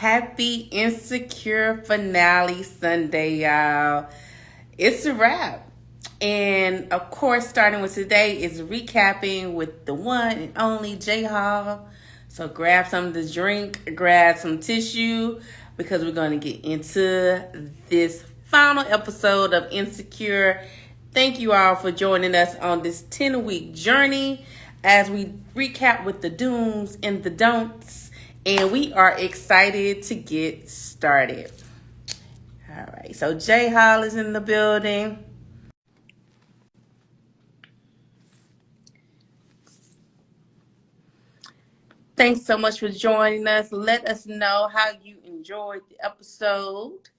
Happy Insecure finale Sunday, y'all. It's a wrap. And of course, starting with today is recapping with the one and only J Hall. So grab something to drink, grab some tissue, because we're going to get into this final episode of Insecure. Thank you all for joining us on this 10-week journey as we recap with the dooms and the don'ts. And we are excited to get started. All right, so J Hall is in the building. Thanks so much for joining us. Let us know how you enjoyed the episode.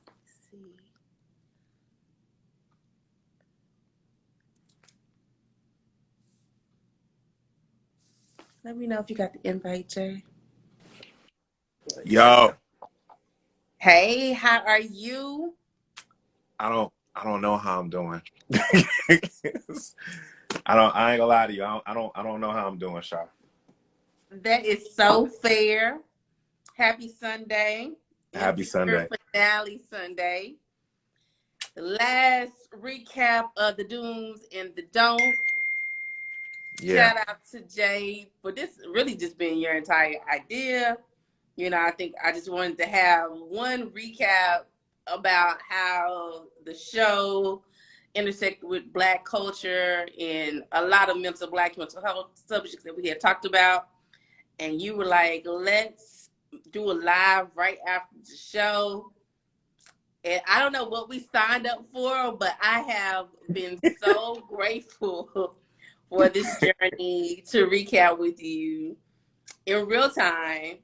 Let's see. Let me know if you got the invite, Jay. Yo, Hey, how are you? I don't know how I'm doing. I ain't gonna lie to you. I don't know how I'm doing, Sha. That is so fair. Happy Sunday. Happy Sunday. Finale Sunday. The last recap of the dooms and the don'ts. Yeah. Shout out to Jay for this really just being your entire idea. You know, I think I just wanted to have one recap about how the show intersected with Black culture and a lot of Black mental health subjects that we had talked about. And you were like, let's do a live right after the show. And I don't know what we signed up for, but I have been so grateful for this journey to recap with you in real time.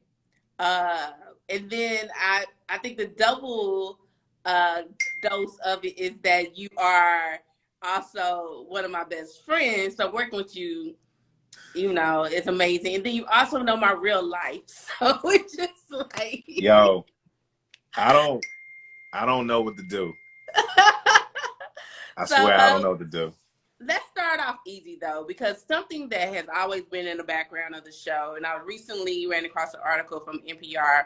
And then I think the double dose of it is that you are also one of my best friends. So working with you, you know, it's amazing. And then you also know my real life. So it's just like Yo, I don't know what to do. I swear I don't know what to do. Let's start off easy though, because something that has always been in the background of the show, and I recently ran across an article from NPR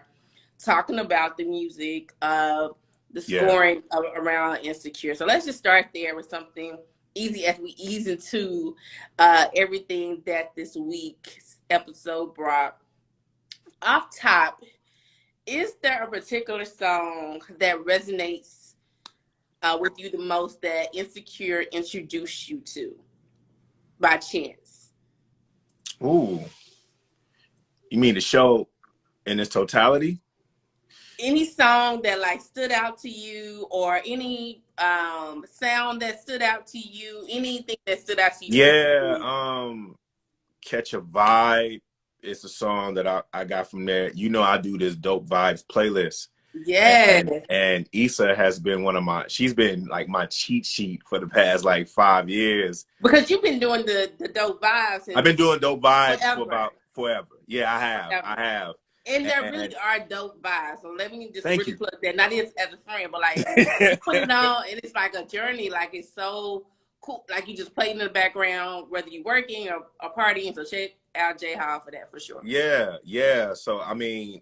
talking about the music of the scoring around Insecure. So let's just start there with something easy as we ease into everything that this week's episode brought. Off top, is there a particular song that resonates with you the most that Insecure introduced you to by chance? Ooh. You mean the show in its totality? Any song that like stood out to you, or any sound that stood out to you, anything that stood out to you? Yeah, Catch a Vibe. It's a song that I got from there. You know, I do this Dope Vibes playlist. Yeah. And Issa has been she's been like my cheat sheet for the past like 5 years. Because you've been doing the Dope Vibes. I've been doing Dope Vibes forever. For about forever. Yeah, I have. And there really are dope vibes. So let me just really plug that. Not as a friend, but like you put it on and it's like a journey. Like it's so cool. Like you just play in the background, whether you're working or partying. So check out J Hall for that for sure. Yeah. So I mean,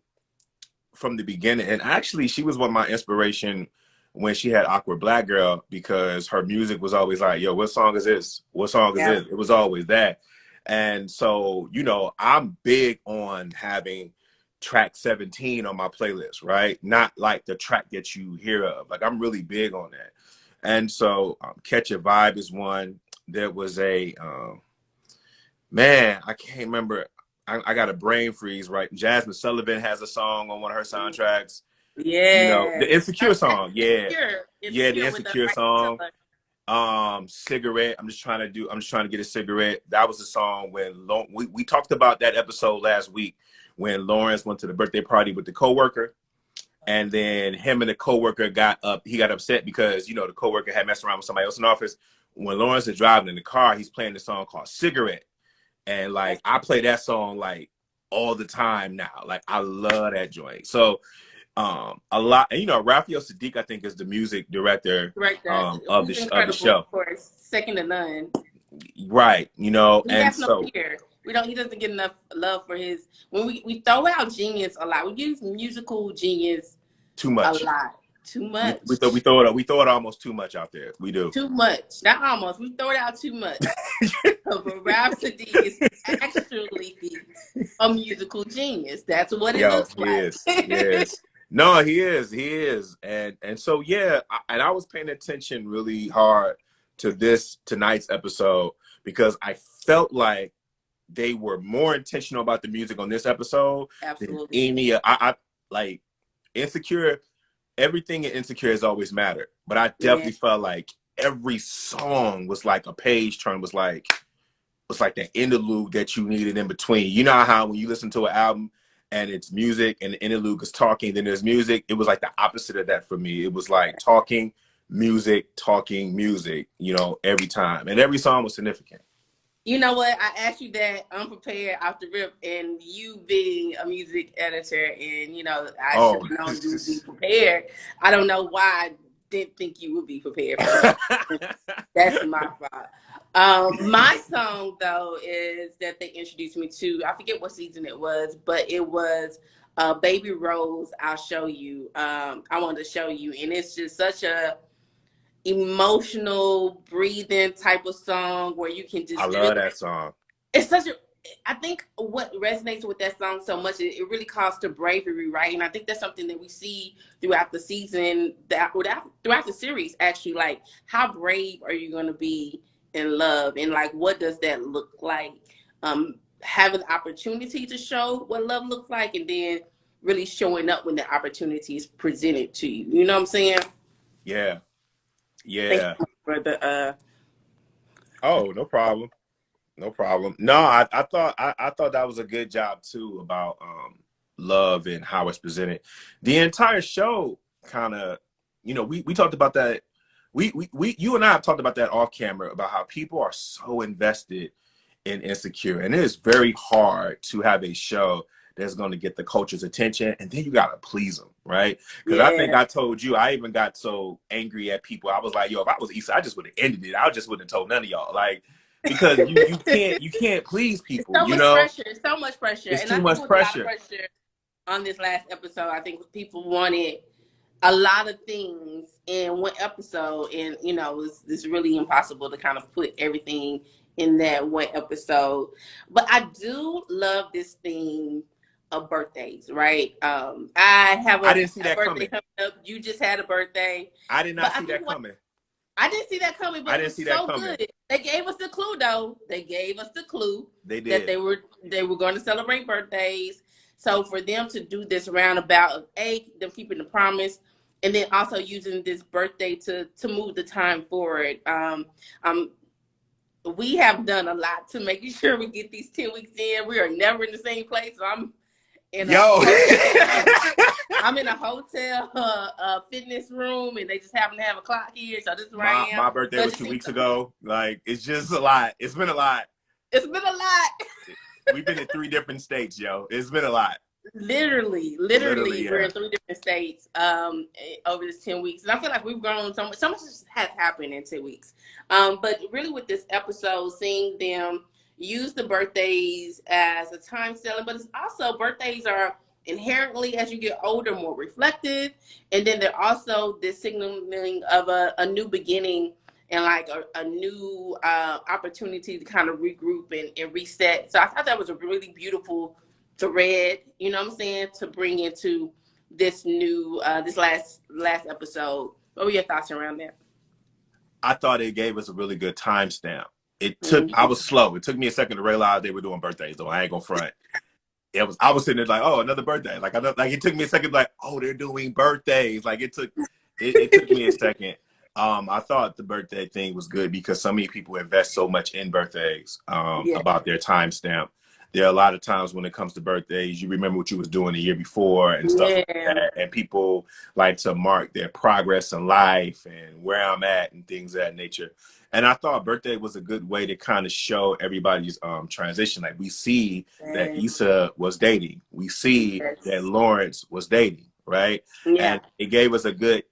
from the beginning, and actually she was one of my inspiration when she had Awkward Black Girl, because her music was always like, yo, what song is this? What song is this? It was always that. And so, you know, I'm big on having track 17 on my playlist, right? Not like the track that you hear of. Like I'm really big on that. And so Catch a Vibe is one. There was a man, I can't remember. I got a brain freeze, right? Jasmine Sullivan has a song on one of her soundtracks. Yeah. You know, the Insecure song. Yeah. Insecure, the Insecure song. Cigarette. I'm just trying to get a cigarette. That was the song when we talked about that episode last week when Lawrence went to the birthday party with the coworker, and then him and the coworker got upset because, you know, the coworker had messed around with somebody else in the office. When Lawrence is driving in the car, he's playing the song called Cigarette. And like I play that song like all the time now. Like I love that joint. So a lot, and you know, Raphael Sadiq, I think, is the music director of the show. Of course, second to none. Right, you know, He and has no so peer. We don't. He doesn't get enough love for his. When we throw out genius a lot. We use musical genius too a much. lot. Too We much. we throw it almost too much out there. We do. Too much. Not almost. We throw it out too much. But Rhapsody is actually a musical genius. That's what it Yo, looks he like. is. He is. No, he is. And so yeah, and I was paying attention really hard to this tonight's episode because I felt like they were more intentional about the music on this episode than Absolutely. any. I like Insecure. Everything in Insecure has always mattered, but I Yeah. definitely felt like every song was like a page turn. Was like that interlude that you needed in between. You know how when you listen to an album and it's music and the interlude is talking, then there's music. It was like the opposite of that for me. It was like talking, music, you know, every time. And every song was significant. You know what? I asked you that unprepared off the rip, and you being a music editor, and you know, I should Oh. have known you would be prepared. I don't know why I didn't think you would be prepared for that. That's my fault. My song though is that they introduced me to. I forget what season it was, but it was Baby Rose. I'll show you. I wanted to show you, and it's just such a emotional, breathing type of song where you can I just love really. that song. It's such a. I think what resonates with that song so much, it really calls to bravery, right? And I think that's something that we see throughout the season, throughout the series, actually. Like, how brave are you going to be in love, and like, what does that look like? Having the opportunity to show what love looks like, and then really showing up when the opportunity is presented to you. You know what I'm saying? Yeah. Thank Yeah. you for the. Oh, no problem. No problem. No, I thought that was a good job too about love and how it's presented. The entire show kind of, you know, we talked about that. We you and I have talked about that off camera about how people are so invested in Insecure, and it is very hard to have a show that's going to get the culture's attention, and then you got to please them, right? Because I think Yeah. I told you, I even got so angry at people. I was like, yo, if I was Issa, I just would have ended it. I just wouldn't have told none of y'all, like, because you can't please It's people, so you much know. pressure. It's so much pressure. It's And too I think much it was a lot of pressure. pressure on this last episode. I think people wanted a lot of things in one episode. And, you know, it's really impossible to kind of put everything in that one episode. But I do love this theme of birthdays, right? I have I a didn't see that birthday coming. coming up. You just had a birthday. I did But not I see think that what coming. I didn't see that coming, but I it didn't was see that so coming. good. They gave us the clue, though. They gave us the clue They that did. they were going to celebrate birthdays. So for them to do this roundabout of them keeping the promise, and then also using this birthday to move the time forward. Um, we have done a lot to making sure we get these 10 weeks in. We are never in the same place. So I'm in a Yo. I'm in a hotel fitness room, and they just happen to have a clock here, so this is where I am. My birthday So was 2 weeks ago. Like, it's just a lot. It's been a lot. it's been a lot. We've been in 3 different states, yo. It's been a lot. Literally, Literally, we're yeah. in 3 different states over this 10 weeks, and I feel like we've grown so much. So much has happened in 10 weeks. But really, with this episode, seeing them use the birthdays as a time selling, but it's also birthdays are inherently, as you get older, more reflective, and then they're also this signaling of a new beginning and like a new opportunity to kind of regroup and reset. So I thought that was a really beautiful thread, you know what I'm saying, to bring into this new this last episode. What were your thoughts around that? I thought it gave us a really good timestamp. I was slow. It took me a second to realize they were doing birthdays, though. I ain't gonna front. I was sitting there like, oh, another birthday. Like, it took me a second, like, oh, they're doing birthdays. Like, it took me a second. I thought the birthday thing was good because so many people invest so much in birthdays, about their timestamp. There are a lot of times when it comes to birthdays, you remember what you was doing the year before and stuff like that. And people like to mark their progress in life and where I'm at and things of that nature. And I thought birthday was a good way to kind of show everybody's transition. Like, we see that Issa was dating. We see that Lawrence was dating, right? Yeah. And it gave us a good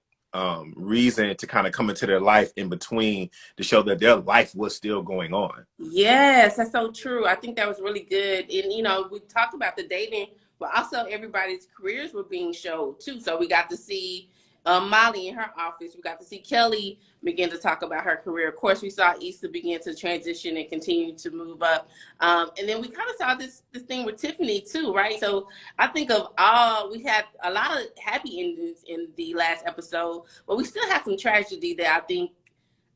reason to kind of come into their life in between to show that their life was still going on. Yes, that's so true. I think that was really good. And, we talked about the dating, but also everybody's careers were being showed too. So we got to see Molly in her office. We got to see Kelly begin to talk about her career. Of course, we saw Issa begin to transition and continue to move up. And then we kind of saw this thing with Tiffany too, right? So I think we had a lot of happy endings in the last episode, but we still have some tragedy that I think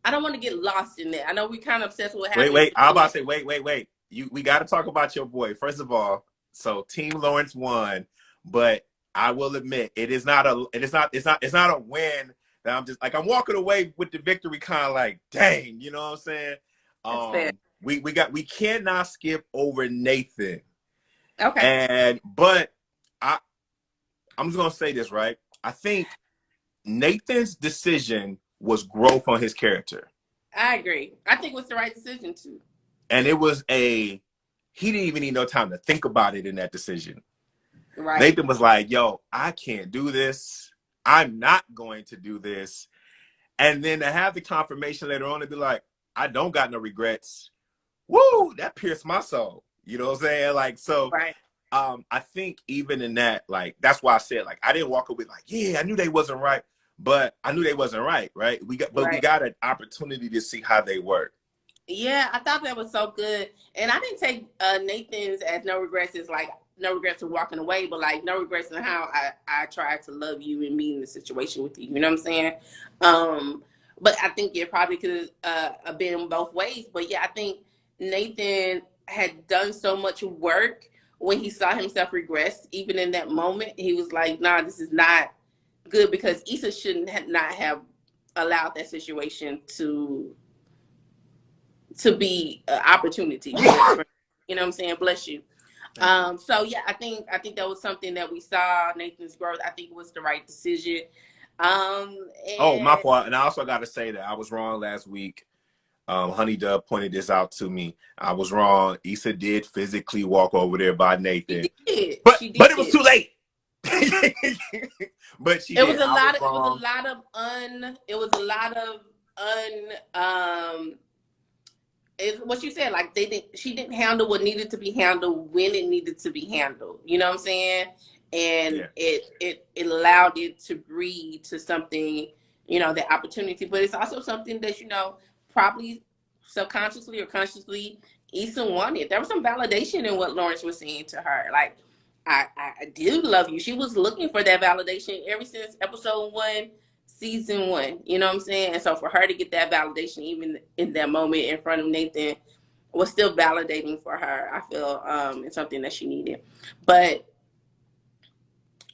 I don't want to get lost in that. I know we kind of obsessed with what happened. Wait. I'm about to say, wait. We got to talk about your boy. First of all, so Team Lawrence won, but I will admit it's not a win that I'm just like, I'm walking away with the victory kind of like, dang, you know what I'm saying? That's fair. We cannot skip over Nathan. Okay. But I'm just gonna say this, right? I think Nathan's decision was growth on his character. I agree. I think it was the right decision too. And he didn't even need no time to think about it in that decision. Right. Nathan was like, yo, I can't do this. I'm not going to do this. And then to have the confirmation later on to be like, I don't got no regrets. Woo, that pierced my soul. You know what I'm saying? Like, so right. I think even in that, like, that's why I said, like, I didn't walk away like, yeah, I knew they wasn't right, but I knew they wasn't right. We got an opportunity to see how they work. Yeah, I thought that was so good. And I didn't take Nathan's as no regrets as like no regrets of walking away, but like no regrets in how I tried to love you and be in the situation with you. You know what I'm saying? But I think it probably could have been both ways. But yeah, I think Nathan had done so much work when he saw himself regress. Even in that moment, he was like, nah, this is not good, because Issa shouldn't not have allowed that situation to be an opportunity. You know what I'm saying? Bless you. So yeah, I think that was something that we saw, Nathan's growth. I think it was the right decision. Oh, my fault. And I also got to say that I was wrong last week. Honey Dub pointed this out to me. I was wrong. Issa did physically walk over there by Nathan. She did. But it was too late. But she it did. was a lot of what you said, like she didn't handle what needed to be handled when it needed to be handled. You know what I'm saying? And it allowed it to breed to something, the opportunity. But it's also something that, probably subconsciously or consciously Issa wanted. There was some validation in what Lawrence was saying to her. Like, I do love you. She was looking for that validation ever since episode 1, season 1. You know what I'm saying? And so for her to get that validation, even in that moment in front of Nathan, was still validating for her. I feel it's something that she needed. But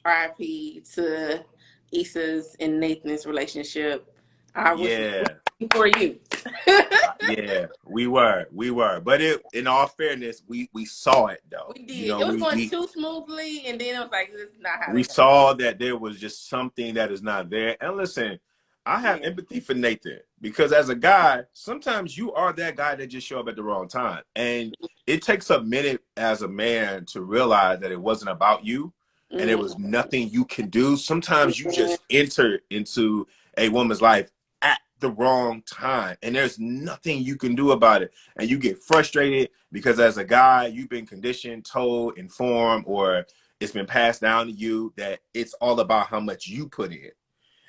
RIP to Issa's and Nathan's relationship. I was for you. Yeah, we were. But in all fairness, we saw it though. We did. It was going too smoothly, and then it was like, this is not how. We saw that there was just something that is not there. And listen, I have empathy for Nathan, because as a guy, sometimes you are that guy that just show up at the wrong time, and it takes a minute as a man to realize that it wasn't about you, and there was nothing you can do. Sometimes you just enter into a woman's life at the wrong time, and there's nothing you can do about it, and you get frustrated because as a guy you've been conditioned, told, informed, or it's been passed down to you that it's all about how much you put in.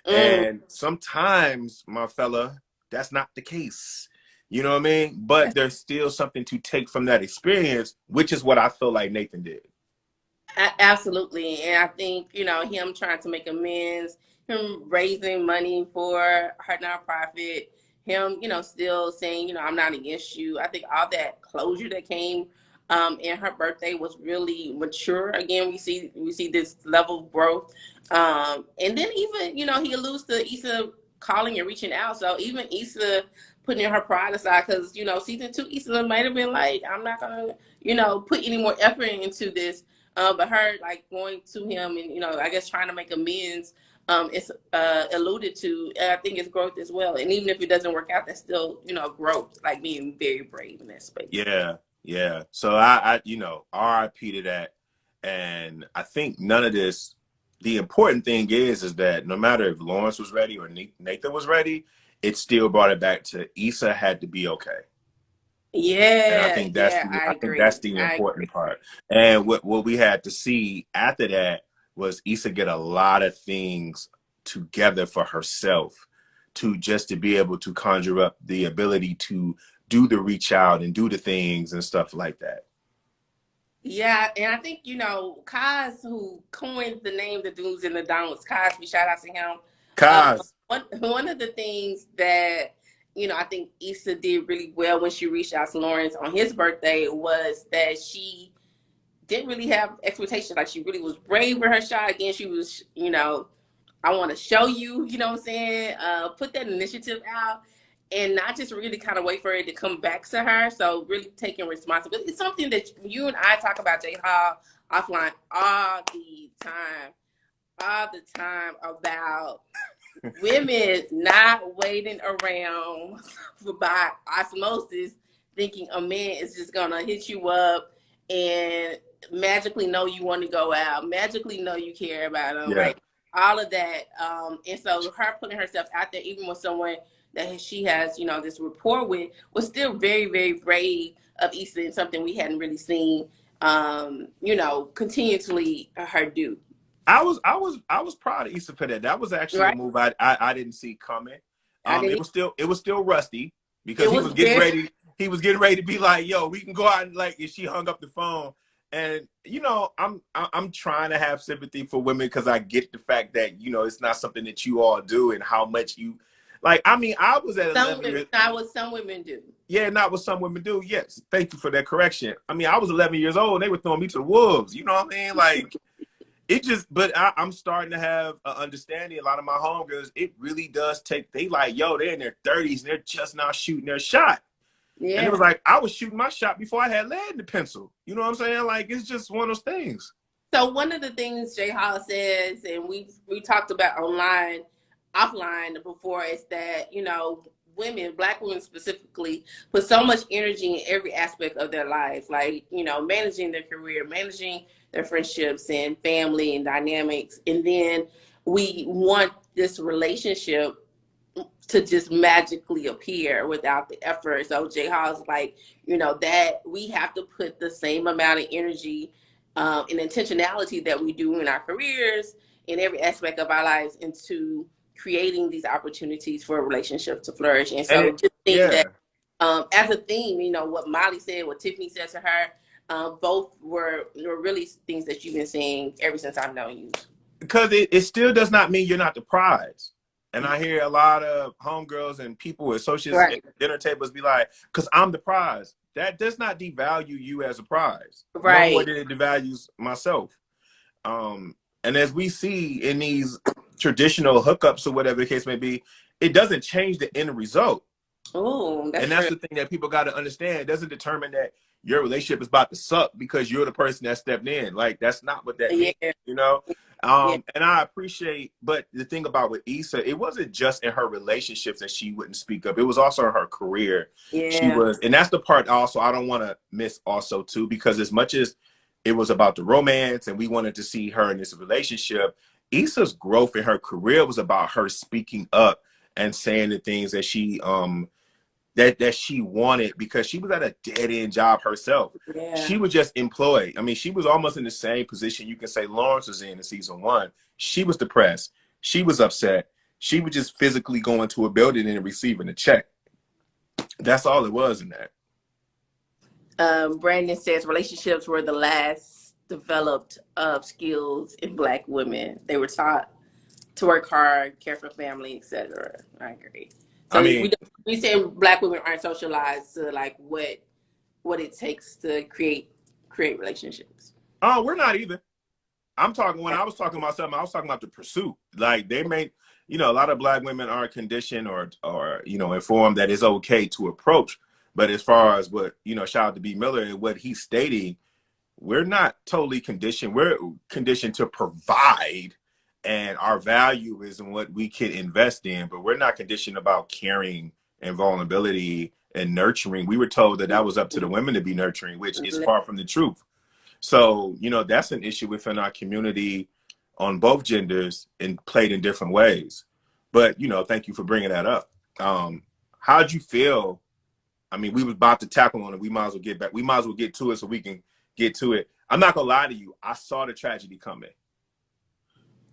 And sometimes, my fella, that's not the case. You know what I mean? But there's still something to take from that experience, which is what I feel like Nathan did. Absolutely. And I think, him trying to make amends, him raising money for her nonprofit, him, still saying, I'm not against you. I think all that closure that came in her birthday was really mature. Again, we see this level of growth. And then even, he alludes to Issa calling and reaching out. So even Issa putting her pride aside, because, season 2, Issa might have been like, I'm not going to, put any more effort into this. But her like going to him and, I guess trying to make amends, it's alluded to. I think it's growth as well. And even if it doesn't work out, that's still, growth, like being very brave in that space. Yeah. So I RIP to that. And I think none of this the important thing is that no matter if Lawrence was ready or Nathan was ready, it still brought it back to Issa had to be okay. And I Yeah, think yeah, I that's agree. the I important agree. part. And what we had to see after that was Issa get a lot of things together for herself to just to be able to conjure up the ability to do the reach out and do the things and stuff like that. Yeah, and I think, Kaz, who coined the name The Do's and the Don'ts, Cosby, shout out to him. Cause One of the things that, I think Issa did really well when she reached out to Lawrence on his birthday was that she didn't really have expectations. Like, she really was brave with her shot. Again, she was, I want to show you, you know what I'm saying? Put that initiative out and not just really kind of wait for it to come back to her. So really taking responsibility. It's something that you and I talk about, Jay Hall, offline all the time about women not waiting around for by osmosis, thinking a man is just gonna hit you up and magically know you want to go out, magically know you care about them, yeah. like all of that. And so her putting herself out there, even with someone that she has, this rapport with, was still very, very brave of Issa and something we hadn't really seen, continuously her do. I was proud of Issa for that. That was actually a Right? move I didn't see coming. I didn't. It was still rusty because It was very. he was getting ready to be like, yo, we can go out and like, and she hung up the phone. And I'm trying to have sympathy for women because I get the fact that it's not something that you all do and how much you like. I mean, I was at 11 years. Not what some women do. Yeah, not what some women do. Yes, thank you for that correction. I mean, I was 11 years old and they were throwing me to the wolves. You know what I mean? Like it just, but I'm starting to have an understanding. A lot of my homegirls, it really does take. They like, yo, they're in their 30s and they're just now shooting their shot. Yeah. And it was like, I was shooting my shot before I had lead in the pencil. You know what I'm saying? Like, it's just one of those things. So one of the things Jay Hall says, and we talked about offline before, is that, women, Black women specifically, put so much energy in every aspect of their life, like, managing their career, managing their friendships and family and dynamics. And then we want this relationship to just magically appear without the effort. So Jay Hall's like, that we have to put the same amount of energy and intentionality that we do in our careers, in every aspect of our lives, into creating these opportunities for a relationship to flourish. And so just think that as a theme, what Molly said, what Tiffany said to her, both were really things that you've been saying ever since I've known you. Because it still does not mean you're not the prize. And I hear a lot of homegirls and people, associates at dinner tables be like, because I'm the prize. That does not devalue you as a prize. Right. No more than it devalues myself. And as we see in these traditional hookups or whatever the case may be, it doesn't change the end result. Oh, and that's the thing that people got to understand. It doesn't determine that your relationship is about to suck because you're the person that stepped in. Like, that's not what that means, And I appreciate, but the thing about with Issa, it wasn't just in her relationships that she wouldn't speak up. It was also in her career. Yeah. She was, and that's the part also I don't want to miss also too, because as much as it was about the romance and we wanted to see her in this relationship, Issa's growth in her career was about her speaking up and saying the things that she that she wanted, because she was at a dead-end job herself. Yeah. She was just employed. I mean, she was almost in the same position you can say Lawrence was in season 1. She was depressed. She was upset. She was just physically going to a building and receiving a check. That's all it was in that. Brandon says relationships were the last developed of skills in Black women. They were taught to work hard, care for family, etc. I agree. So I mean, we say Black women aren't socialized to like what it takes to create relationships. Oh, we're not either. I'm talking, when I was talking about something, I was talking about the pursuit. Like, they may, a lot of Black women aren't conditioned or informed that it's okay to approach. But as far as what, shout out to B. Miller and what he's stating, we're not totally conditioned. We're conditioned to provide, and our value is in what we can invest in, but we're not conditioned about caring and vulnerability and nurturing. We were told that that was up to the women to be nurturing, which is far from the truth. So, that's an issue within our community on both genders and played in different ways. But, you know, thank you for bringing that up. How'd you feel? I mean, we was about to tackle on it. We might as well get back. We might as well get to it so we can get to it. I'm not gonna lie to you. I saw the tragedy coming.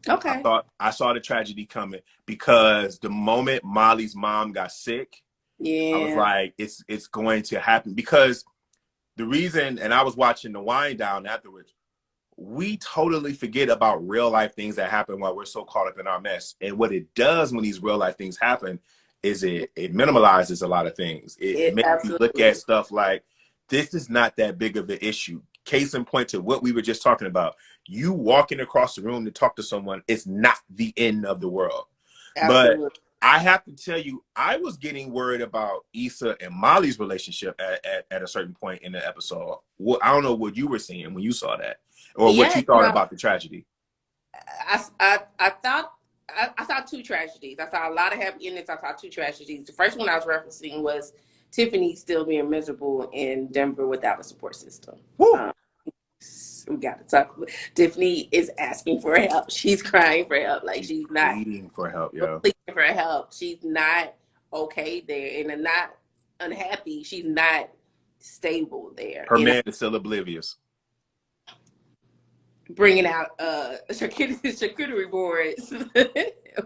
Okay. I saw the tragedy coming because the moment Molly's mom got sick, yeah, I was like, it's going to happen. Because the reason, and I was watching the wind down afterwards, we totally forget about real life things that happen while we're so caught up in our mess. And what it does when these real life things happen is it minimalizes a lot of things. It makes you look at stuff like, this is not that big of an issue. Case in point to what we were just talking about. You walking across the room to talk to someone, it's not the end of the world. Absolutely. But I have to tell you, I was getting worried about Issa and Molly's relationship at a certain point in the episode. Well, I don't know what you were seeing when you saw that, or what you thought about the tragedy. I saw two tragedies. I saw a lot of happy endings. I saw two tragedies. The first one I was referencing was Tiffany still being miserable in Denver without a support system. We got to talk. Tiffany is asking for help. She's crying for help. Like, she's not pleading for help. Yeah, pleading for help. She's not okay there, and not unhappy. She's not stable there. Her man is still oblivious. Bringing out charcuterie boards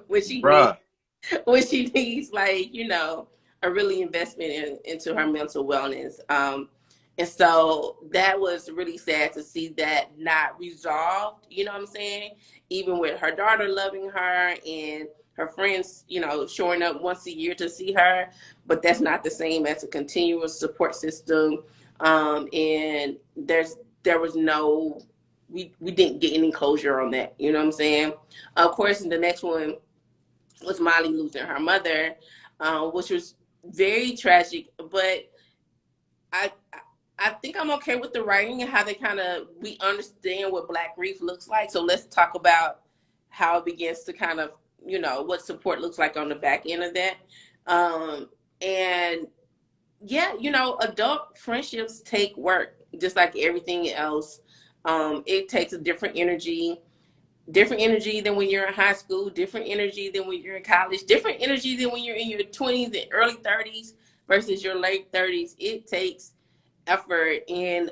when she needs, like, you know, a really investment into her mental wellness. And so that was really sad to see that not resolved, you know what I'm saying? Even with her daughter loving her and her friends, you know, showing up once a year to see her, but that's not the same as a continuous support system. And there was no, we didn't get any closure on that, you know what I'm saying? Of course, the next one was Molly losing her mother, which was very tragic, but I think I'm okay with the writing and how we understand what Black grief looks like. So let's talk about how it begins to kind of, you know, what support looks like on the back end of that. And yeah, you know, adult friendships take work, just like everything else. It takes a different energy than when you're in high school, different energy than when you're in college, different energy than when you're in your 20s and early 30s versus your late 30s. It takes effort, and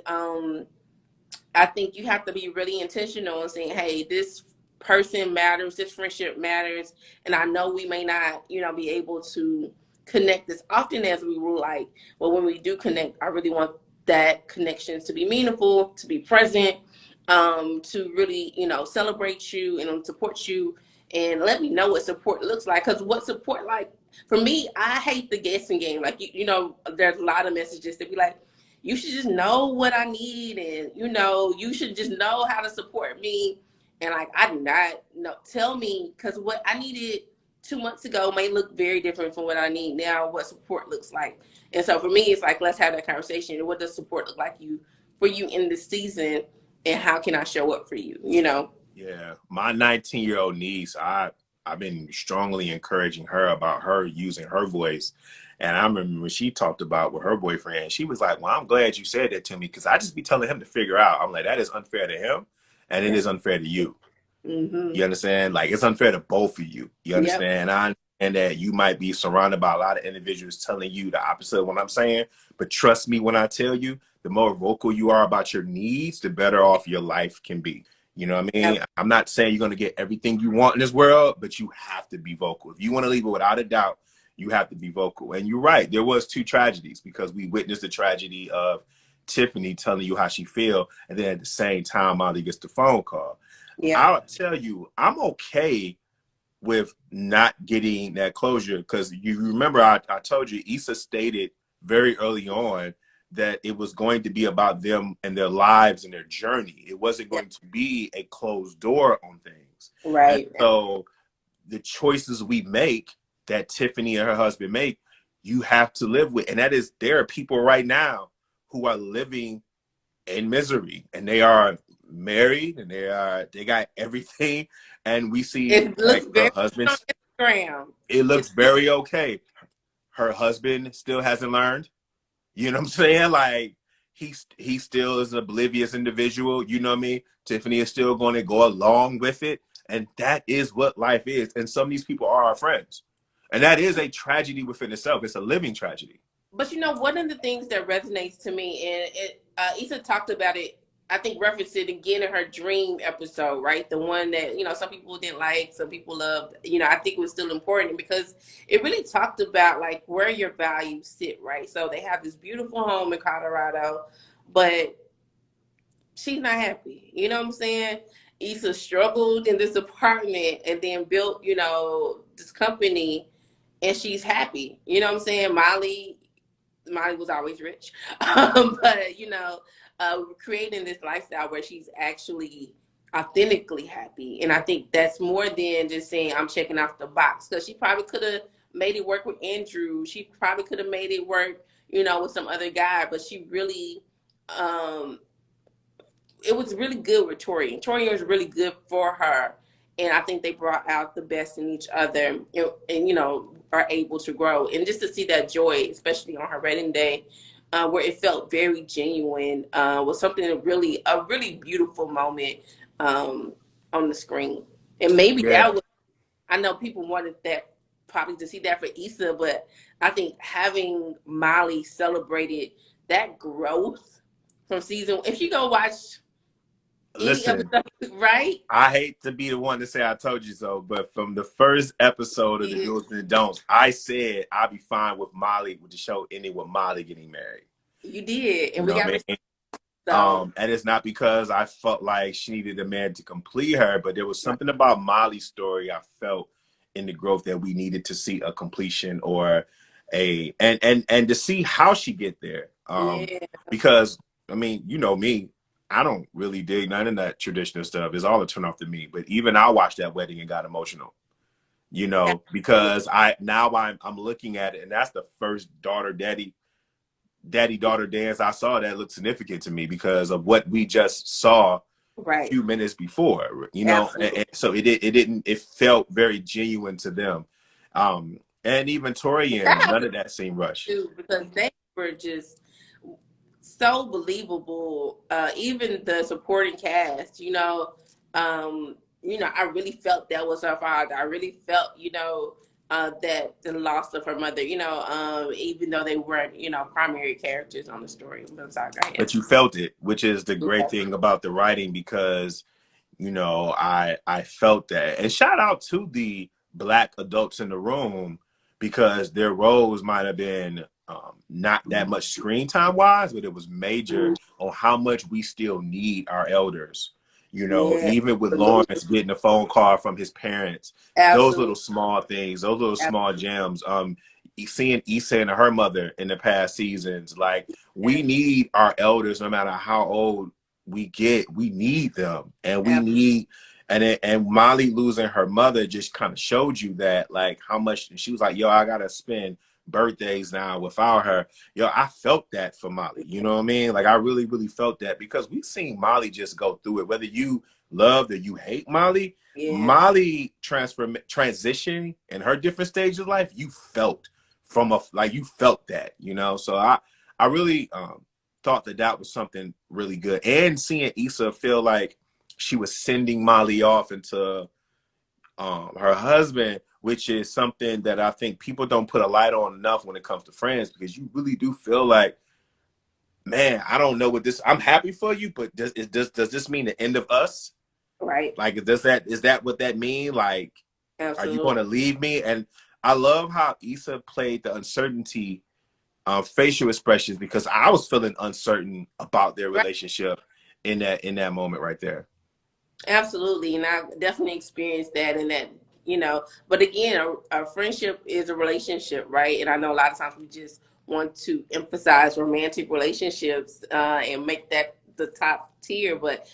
I think you have to be really intentional and saying, hey, this person matters, this friendship matters, and I know we may not, you know, be able to connect as often as we would like, but when we do connect, I really want that connections to be meaningful, to be present, to really, you know, celebrate you and support you, and let me know what support looks like. Because what support, like, for me, I hate the guessing game. Like, you know, there's a lot of messages that be like, you should just know what I need, and, you know, you should just know how to support me. And, like, I do not know. Tell me, because what I needed 2 months ago may look very different from what I need now, what support looks like. And so for me, it's like, let's have that conversation. What does support look like for you in this season, and how can I show up for you, you know? Yeah, my 19-year-old niece, I've been strongly encouraging her about her using her voice. And I remember when she talked about with her boyfriend, she was like, well, I'm glad you said that to me, because I just be telling him to figure out. I'm like, that is unfair to him, and it is unfair to you. Mm-hmm. You understand? Like, it's unfair to both of you. You understand? Yep. I understand that you might be surrounded by a lot of individuals telling you the opposite of what I'm saying, but trust me when I tell you, the more vocal you are about your needs, the better off your life can be. You know what I mean? Yep. I'm not saying you're going to get everything you want in this world, but you have to be vocal. If you want to leave it without a doubt, you have to be vocal. And you're right. There was two tragedies, because we witnessed the tragedy of Tiffany telling you how she feel, and then at the same time, Molly gets the phone call. Yeah. I'll tell you, I'm okay with not getting that closure, because you remember I told you, Issa stated very early on that it was going to be about them and their lives and their journey. It wasn't going to be a closed door on things. Right. And so the choices we make, that Tiffany and her husband make, you have to live with. And that is, there are people right now who are living in misery, and they are married, and they got everything. And we see, it looks, like, her husband, it looks very okay. Her husband still hasn't learned. You know what I'm saying? Like, he still is an oblivious individual. You know what I mean? Tiffany is still going to go along with it. And that is what life is. And some of these people are our friends. And that is a tragedy within itself. It's a living tragedy. But one of the things that resonates to me, and Issa talked about it, I think referenced it again in her dream episode, right? The one that, some people didn't like, some people loved, I think it was still important because it really talked about like where your values sit, right? So they have this beautiful home in Colorado, but she's not happy. You know what I'm saying? Issa struggled in this apartment and then built, this company, and she's happy. You know what I'm saying? Molly was always rich, but creating this lifestyle where she's actually authentically happy, and I think that's more than just saying I'm checking off the box. Because she probably could have made it work with Andrew. She probably could have made it work, with some other guy. But she really, it was really good with Torian. Torian was really good for her, and I think they brought out the best in each other, and are able to grow. And just to see that joy, especially on her wedding day, where it felt very genuine, was something that a really beautiful moment on the screen. And maybe Yeah. that was, I know people wanted that probably to see that for Issa, but I think having Molly celebrated that growth from season. If you go watch any Listen, episode, right? I hate to be the one to say I told you so, but from the first episode of the Do's and the Don'ts, I said I'd be fine with the show ending with Molly getting married. You did, You and we know what got I mean? so And it's not because I felt like she needed a man to complete her, but there was something about Molly's story I felt in the growth that we needed to see a completion or and to see how she get there. yeah, Because I mean, you know me, I don't really dig none of that traditional stuff. It's all a turn off to me. But even I watched that wedding and got emotional. Because I'm looking at it, and that's the first daddy daughter dance I saw that looked significant to me because of what we just saw a right, few minutes before, absolutely. and so it felt very genuine to them. And even Torian, That none of that seemed rushed. too, because they were just so believable. Even the supporting cast, I really felt that was her father. I really felt, that the loss of her mother, even though they weren't, primary characters on the story. I'm sorry, go ahead. But you felt it, which is the great Yeah. thing about the writing, because I felt that. And shout out to the Black adults in the room, because their roles might have been not that much screen time wise, but it was major on how much we still need our elders. Yeah, Even with absolutely. Lawrence getting a phone call from his parents, those little Absolutely. small things, those little small gems. Seeing Issa and her mother in the past seasons, like, we need our elders no matter how old we get. We need them, and we Absolutely. need and Molly losing her mother just kind of showed you that, like, how much. She was like, yo, I gotta spend birthdays now without her. Yo, I felt that for Molly. You know what I mean? Like, I really, really felt that, because we've seen Molly just go through it. Whether you loved or you hate Molly, Yeah. Molly transition in her different stages of life, you felt you felt that, So I really thought that was something really good. And seeing Issa feel like she was sending Molly off into her husband, which is something that I think people don't put a light on enough when it comes to friends, because you really do feel like, man, I don't know what this. I'm happy for you, but does this mean the end of us? Right. Like, is that what that mean? Like, are you Absolutely. going to leave me? And I love how Issa played the uncertainty facial expressions, because I was feeling uncertain about their Right. relationship in that moment right there. Absolutely. And I definitely experienced that, and that, but again, a friendship is a relationship, right? And I know a lot of times we just want to emphasize romantic relationships and make that the top tier. But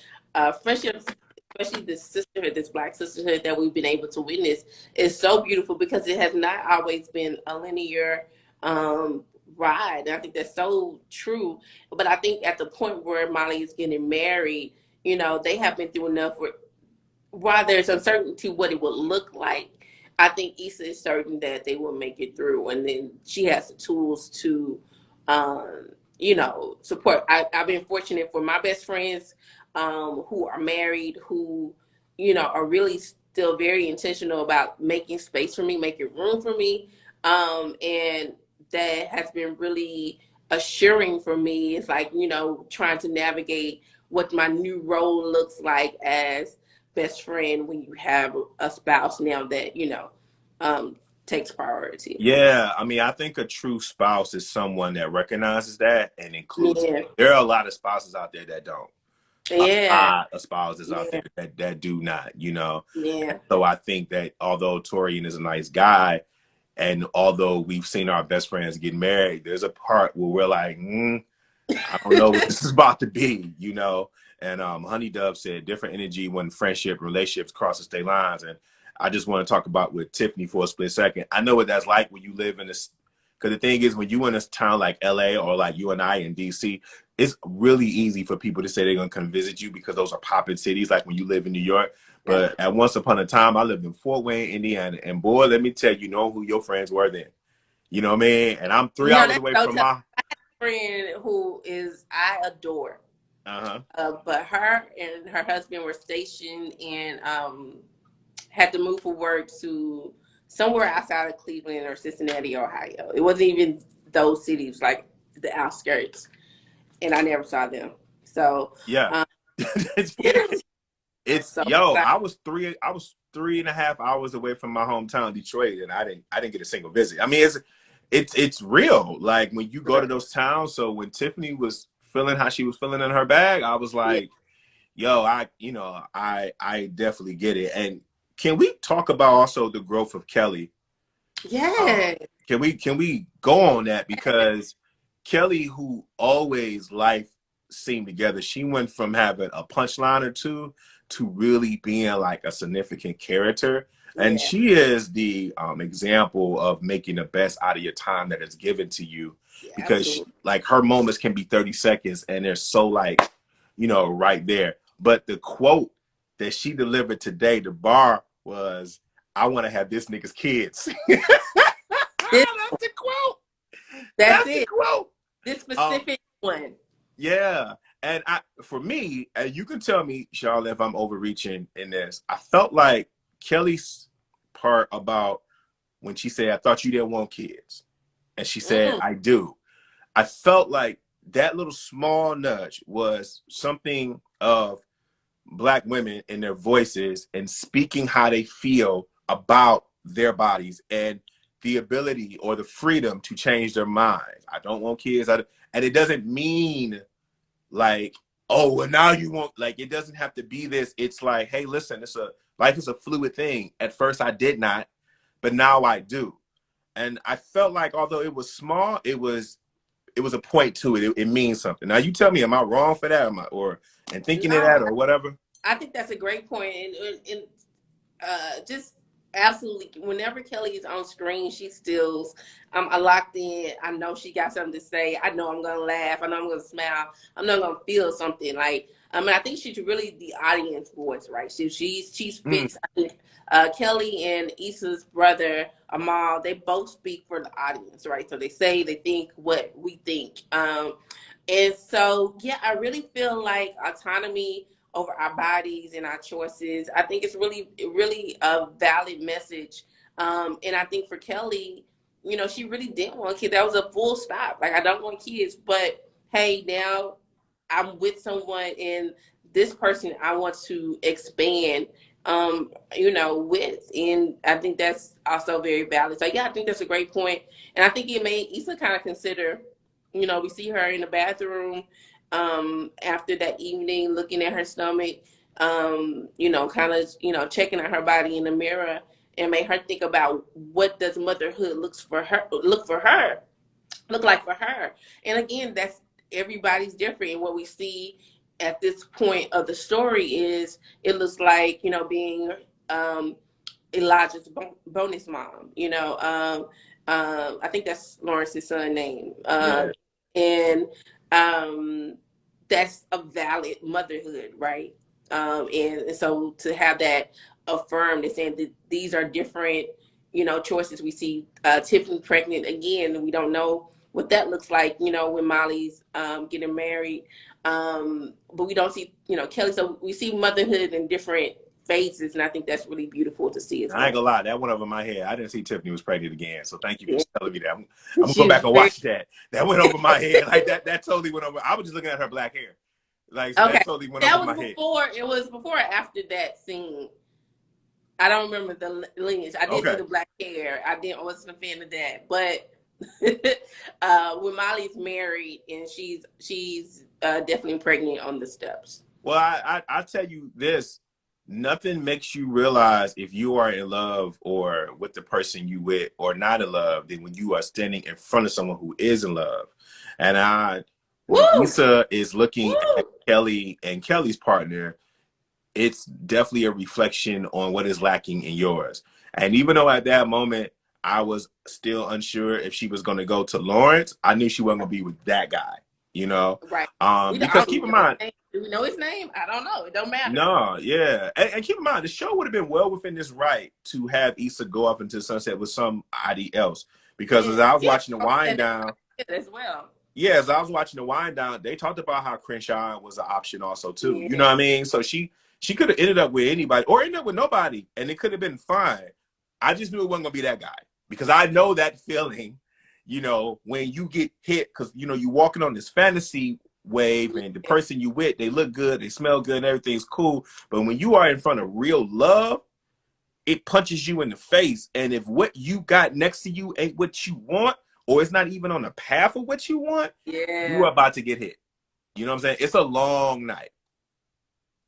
friendships, especially this sisterhood, this Black sisterhood that we've been able to witness, is so beautiful because it has not always been a linear ride. And I think that's so true. But I think at the point where Molly is getting married, they have been through enough while there's uncertainty what it would look like. I think Issa is certain that they will make it through, and then she has the tools to, support. I've been fortunate for my best friends who are married, who, are really still very intentional about making space for me, making room for me. And that has been really assuring for me. It's like, trying to navigate what my new role looks like as best friend when you have a spouse now that, um, takes priority. Yeah, I mean, I think a true spouse is someone that recognizes that and includes Yeah. it. There are a lot of spouses out there that don't. A Yeah. lot of spouses out Yeah. there that do not, you know. Yeah. So I think that although Torian is a nice guy, and although we've seen our best friends get married, there's a part where we're like, I don't know what this is about to be, you know. And Honey Dove said different energy when friendship relationships cross the state lines. And I just want to talk about with Tiffany for a split second. I know what that's like when you live in this, because the thing is, when you in a town like LA or like you and I in DC, it's really easy for people to say they're gonna come visit you because those are poppin' cities, like when you live in New York. Right. But at once upon a time, I lived in Fort Wayne, Indiana, and boy, let me tell you, know who your friends were then. You know what I mean? And I'm 3 hours That's away so from tough. my Friend who is I adore. uh-huh. But her and her husband were stationed and had to move for work to somewhere outside of Cleveland or Cincinnati, Ohio. It wasn't even those cities, like the outskirts, and I never saw them. So, Yeah. um, It's so yo, like, I was 3.5 hours away from my hometown, Detroit, and I didn't get a single visit. I mean, it's real. Like when you go to those towns. So when Tiffany was feeling how she was feeling in her bag, I was yeah, like, yo, I definitely get it. And can we talk about also the growth of Kelly? yeah, Can we go on that? Because Kelly, who always life seemed together, she went from having a punchline or two to really being like a significant character. And yeah, she is the example of making the best out of your time that is given to you, yeah, because absolutely. like her moments can be 30 seconds and they're so like, right there. But the quote that she delivered today, the bar was, I want to have this nigga's kids. This, That's the quote. that's That's the it. quote. This Um, specific one. yeah. And for me, and you can tell me, Charlotte, if I'm overreaching in this, I felt like Kelly's part about when she said, I thought you didn't want kids. And she said, Mm, I do. I felt like that little small nudge was something of Black women in their voices and speaking how they feel about their bodies and the ability or the freedom to change their minds. I don't want kids. And it doesn't mean like, oh, well, now you won't, like, it doesn't have to be this. It's like, hey, listen, life is a fluid thing. At first I did not, but now I do. And I felt like although it was small, it was a point to it. It means something. Now you tell me, am I wrong for that? And thinking of no, that or whatever? I think that's a great point, and just absolutely. Whenever Kelly is on screen, she stills. I locked in. I know she got something to say. I know I'm gonna laugh. I know I'm gonna smile. I know I'm gonna feel something. Like I think she's really the audience voice, right? She Mm, speaks. I think Kelly and Issa's brother Amal, they both speak for the audience, right? So they say, they think what we think. And so, yeah, I really feel like autonomy over our bodies and our choices. I think it's really a valid message. And I think for Kelly, she really didn't want kids. That was a full stop. Like, I don't want kids, but hey, now I'm with someone, and this person I want to expand, with. And I think that's also very valid. So yeah, I think that's a great point. And I think it made Issa kind of consider, we see her in the bathroom after that evening, looking at her stomach, kind of, checking out her body in the mirror, and made her think about what does motherhood look like for her. And again, that's everybody's different. And what we see at this point of the story is it looks like, being Elijah's bonus mom. I think that's Lawrence's son name. yeah. And that's a valid motherhood, right? And so to have that affirmed and saying that these are different, choices. We see Tiffany pregnant again. We don't know what that looks like, when Molly's getting married. But we don't see, Kelly. So we see motherhood in different phases, and I think that's really beautiful to see as I ain't well. gonna lie, that went over my head. I didn't see Tiffany was pregnant again, so thank you for Yeah. telling me that. I'm gonna go She was back and very watch that. That went over my head. Like that totally went over. I was just looking at her black hair. Like, so that okay. totally went That over was my head. before. It was before or after that scene. I don't remember the lineage. I did see Okay. the black hair. I wasn't a fan of that, but when Molly's married and she's definitely pregnant on the steps. Well, I tell you this, nothing makes you realize if you are in love or with the person you with or not in love than when you are standing in front of someone who is in love. And when Woo! Issa is looking at Woo! Kelly and Kelly's partner, it's definitely a reflection on what is lacking in yours. And even though at that moment I was still unsure if she was going to go to Lawrence, I knew she wasn't going to be with that guy, you know? Right. I Because don't keep in even know his mind, name. Do we know his name? I don't know. It don't matter. no, yeah. And keep in mind, the show would have been well within its right to have Issa go off into the sunset with somebody else. Because as Yeah. I was Yeah. watching the wind down, As well. yeah, as I was watching the wind down, they talked about how Crenshaw was an option also too. You know Yeah. what I mean? So she could have ended up with anybody or ended up with nobody, and it could have been fine. I just knew it wasn't gonna be that guy because I know that feeling. You know, when you get hit because you know you're walking on this fantasy wave, and the person you with, they look good, they smell good, and everything's cool. But when you are in front of real love, it punches you in the face. And if what you got next to you ain't what you want, or it's not even on the path of what you want, you Yeah. are about to get hit. You know what I'm saying? It's a long night.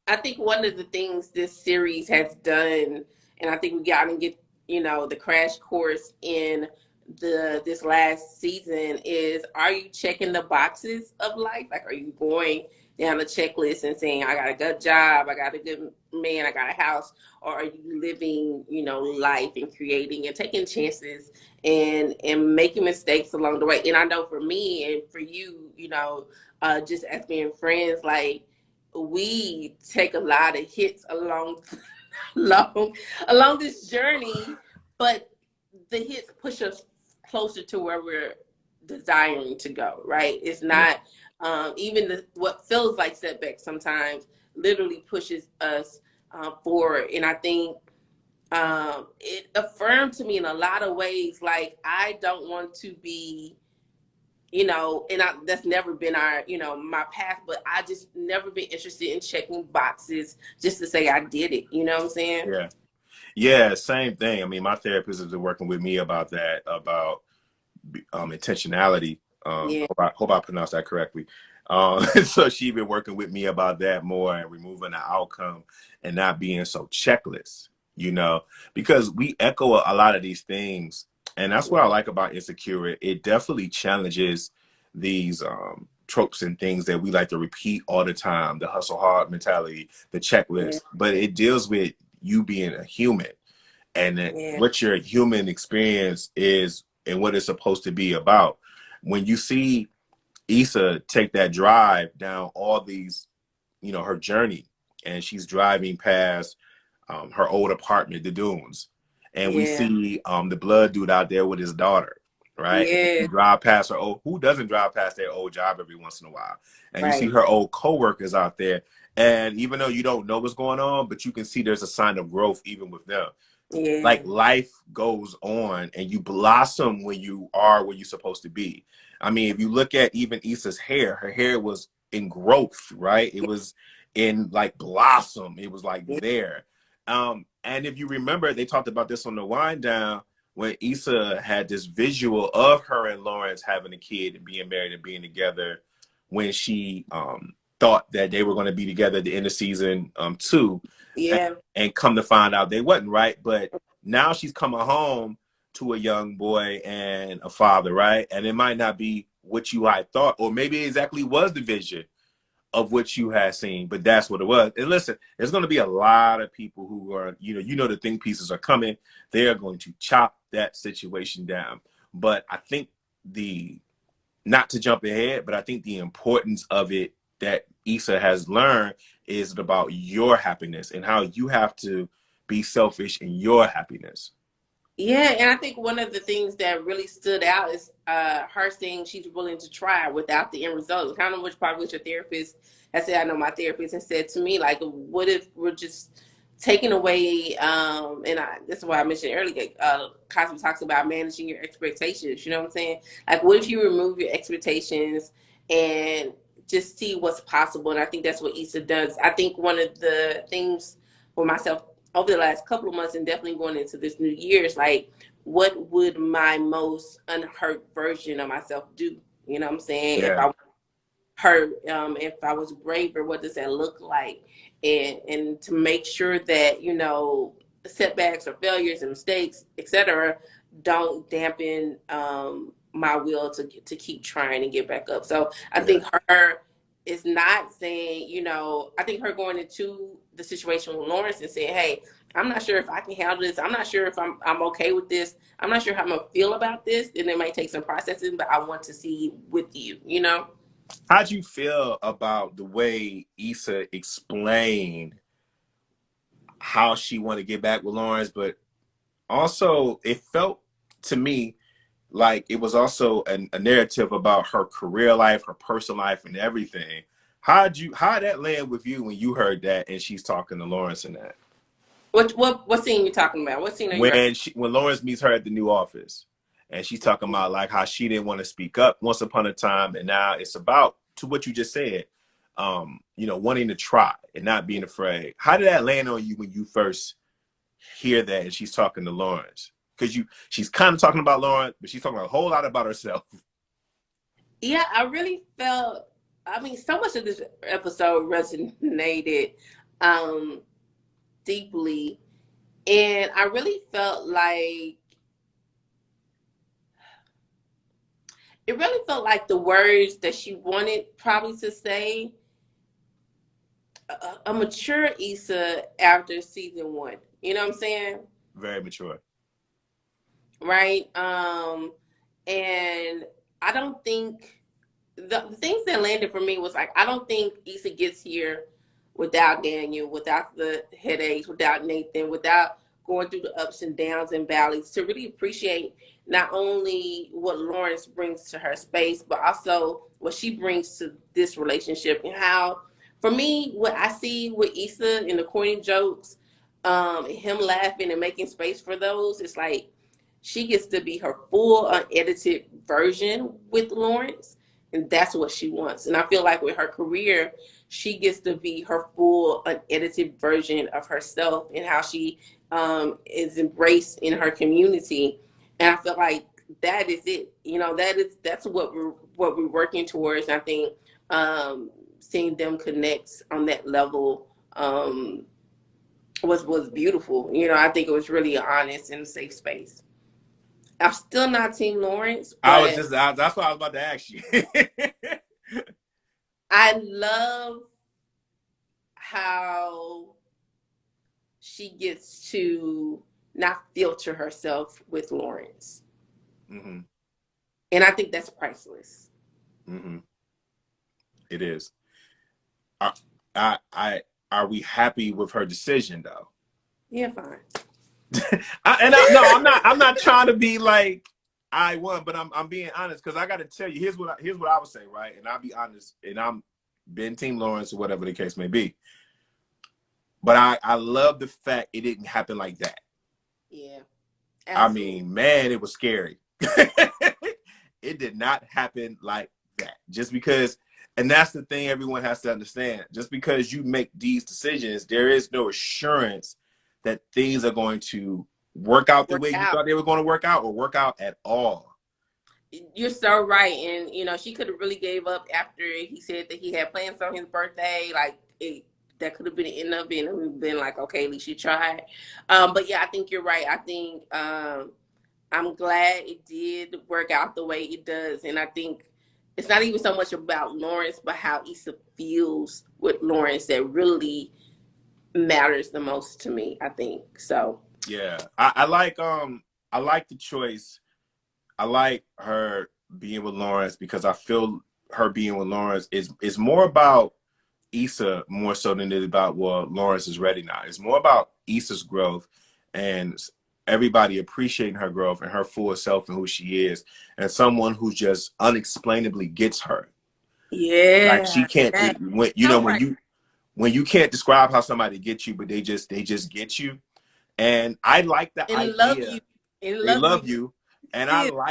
I think one of the things this series has done, and I think we got to get, the crash course in this last season is, are you checking the boxes of life? Like, are you going down the checklist and saying, I got a good job, I got a good man, I got a house, or are you living, life and creating and taking chances and making mistakes along the way? And I know for me and for you, just as being friends, like, we take a lot of hits along along this journey, but the hits push us closer to where we're desiring to go, right? It's Yeah. not even what feels like setbacks sometimes literally pushes us forward. And I think it affirmed to me in a lot of ways, like, I don't want to be, that's never been my path, but I just never been interested in checking boxes just to say I did it. You know what I'm saying? Yeah. Yeah, same thing. I mean, my therapist has been working with me about that, about intentionality. Yeah, Hope I pronounced that correctly. So she been working with me about that more and removing the outcome and not being so checklist, because we echo a lot of these things. And that's what I like about Insecure. It definitely challenges these tropes and things that we like to repeat all the time, the hustle hard mentality, the yeah, checklist, but it deals with you being a human and that yeah, what your human experience is and what it's supposed to be about. When you see Issa take that drive down all these, her journey, and she's driving past her old apartment, the Dunes, and we yeah, see the blood dude out there with his daughter, right? And yeah, she drive past her old, who doesn't drive past their old job every once in a while? And you see right, her old coworkers out there, and even though you don't know what's going on, but you can see there's a sign of growth even with them. yeah, Like life goes on and you blossom when you are where you're supposed to be. I mean, if you look at even Issa's hair, her hair was in growth, right? It was in like blossom. It was like yeah, there. And if you remember, they talked about this on the wind down when Issa had this visual of her and Lawrence having a kid and being married and being together when she thought that they were going to be together at the end of season two, yeah, and come to find out they wasn't, right? But now she's coming home to a young boy and a father, right? And it might not be what you had thought, or maybe it exactly was the vision of what you had seen, but that's what it was. And listen, there's going to be a lot of people who are, the think pieces are coming. They are going to chop that situation down. But I think not to jump ahead, but I think the importance of it that Issa has learned is about your happiness and how you have to be selfish in your happiness. yeah. And I think one of the things that really stood out is her saying she's willing to try without the end result. Kind of which probably what your therapist has said. I know my therapist has said to me, like, what if we're just taking away, this is why I mentioned earlier, Cosby talks about managing your expectations. You know what I'm saying? Like, what if you remove your expectations and just see what's possible? And I think that's what Issa does. I think one of the things for myself over the last couple of months, and definitely going into this new year, is like, what would my most unhurt version of myself do? You know what I'm saying? If Yeah. I hurt, if I was braver, what does that look like? And to make sure that, you know, setbacks or failures and mistakes, etc., don't dampen my will to keep trying and get back up. So I Yeah. think her is not saying, you know, I think her going into the situation with Lawrence and saying, hey, I'm not sure if I can handle this. I'm not sure if I'm okay with this. I'm not sure how I'm gonna feel about this. And it might take some processing, but I want to see with you, you know? How'd you feel about the way Issa explained how she wanted to get back with Lawrence, but also it felt to me like it was also a narrative about her career life, her personal life, and everything. How'd that land with you when you heard that and she's talking to Lawrence and that? What scene you talking about? What scene are you? When Lawrence meets her at the new office, and she's talking about like how she didn't want to speak up once upon a time, and now it's about to what you just said, you know, wanting to try and not being afraid. How did that land on you when you first hear that and she's talking to Lawrence? Because she's kind of talking about Lawrence, but she's talking a whole lot about herself. Yeah, I really felt. I mean, so much of this episode resonated deeply, and I really felt like it really felt like the words that she wanted probably to say. A mature Issa after season one. You know what I'm saying? Very mature. Right. And I don't think the things that landed for me was like, I don't think Issa gets here without Daniel, without the headaches, without Nathan, without going through the ups and downs and valleys to really appreciate not only what Lawrence brings to her space, but also what she brings to this relationship. And how, for me, what I see with Issa in the corny jokes, him laughing and making space for those, it's like she gets to be her full unedited version with Lawrence, and that's what she wants. And I feel like with her career, she gets to be her full unedited version of herself and how she is embraced in her community. And I feel like that is it. You know, that's what we're working towards. And I think seeing them connect on that level was beautiful. You know, I think it was really honest and a safe space. I'm still not Team Lawrence, but That's what I was about to ask you. I love how she gets to not filter herself with Lawrence. Mm-hmm. And I think that's priceless. Mm-hmm. It is. Are we happy with her decision though? Yeah, fine. No, I'm not trying to be like I won, but I'm being honest because I got to tell you here's what I would say, right? And I'll be honest, and I'm been Team Lawrence or whatever the case may be. But I love the fact it didn't happen like that. Yeah. Absolutely. I mean, man, it was scary. It did not happen like that. Just because, and that's the thing everyone has to understand. Just because you make these decisions, there is no assurance that things are going to work out the way you thought they were going to work out or work out at all. You're so right. And, you know, she could have really gave up after he said that he had plans on his birthday. Like, that could have been the end of it. And we've been like, okay, at least you tried. But yeah, I think you're right. I think I'm glad it did work out the way it does. And I think it's not even so much about Lawrence, but how Issa feels with Lawrence that really matters the most to me, I think. So yeah, I like the choice. I like her being with Lawrence because I feel her being with Lawrence is more about Issa more so than it is about, well, Lawrence is ready now. It's more about Issa's growth and everybody appreciating her growth and her full self and who she is, and someone who just unexplainably gets her. Yeah, Like she can't, when when you can't describe how somebody gets you, but they just get you. And I like the And love idea. you. And They love you love you, and still.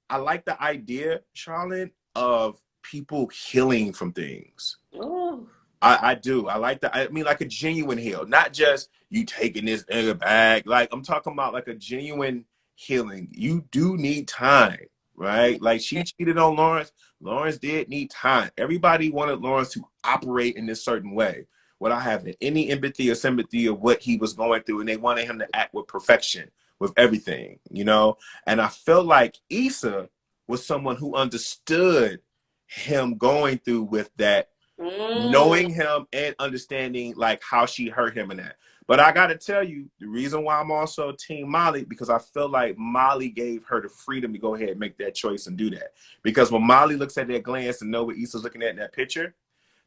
I like the idea, Charlotte, of people healing from things. Oh, I do. I like that. I mean, like a genuine heal, not just you taking this in a bag. Like I'm talking about like a genuine healing. You do need time, yeah. right? Like she cheated on Lawrence. Lawrence did need time. Everybody wanted Lawrence to operate in this certain way without having any empathy or sympathy of what he was going through, and they wanted him to act with perfection with everything, you know. And I feel like Issa was someone who understood him going through with that, Mm, knowing him and understanding like how she hurt him in that. But I got to tell you, the reason why I'm also Team Molly, because I feel like Molly gave her the freedom to go ahead and make that choice and do that. Because when Molly looks at that glance and know what Issa's looking at in that picture,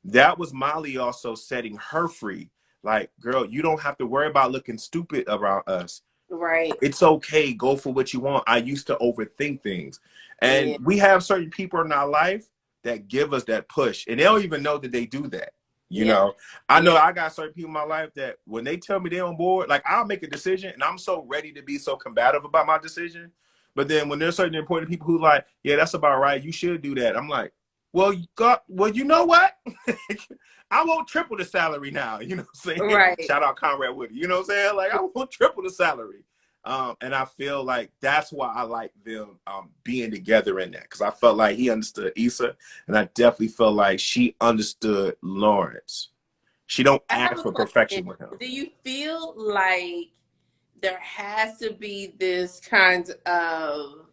that was Molly also setting her free. Like, girl, you don't have to worry about looking stupid around us. right. It's okay. Go for what you want. I used to overthink things. And Yeah. we have certain people in our life that give us that push. And they don't even know that they do that. You Yeah. know, I know Yeah. I got certain people in my life that when they tell me they're on board, like I'll make a decision and I'm so ready to be so combative about my decision. But then when there's certain important people who like, yeah, that's about right. You should do that. I'm like, well, you know what? I won't triple the salary now. You know what I'm saying? Right. Shout out Conrad Woody. You know what I'm saying? Like I won't triple the salary. And I feel like that's why I like them being together in that, because I felt like he understood Issa, and I definitely felt like she understood Lawrence. She don't I have ask a for question. perfection with him. Do you feel like there has to be this kind of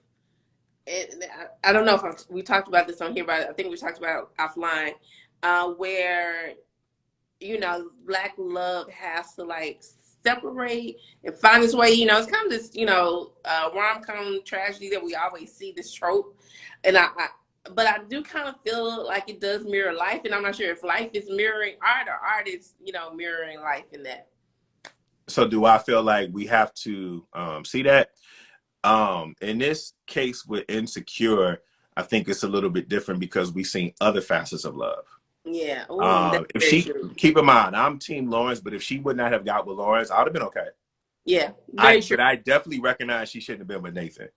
I don't know if we talked about this on here, but I think we talked about it offline, where black love has to like separate and find its way. It's kind of this rom-com tragedy that we always see, this trope, and but I do kind of feel like it does mirror life, and I'm not sure if life is mirroring art or art is mirroring life in that. So do I feel like we have to see that? In this case with Insecure, I think it's a little bit different because we've seen other facets of love. Yeah. Oh, that's If very she, true. keep in mind, I'm Team Lawrence, but if she would not have got with Lawrence, I would have been okay. Yeah, very true. But I definitely recognize she shouldn't have been with Nathan.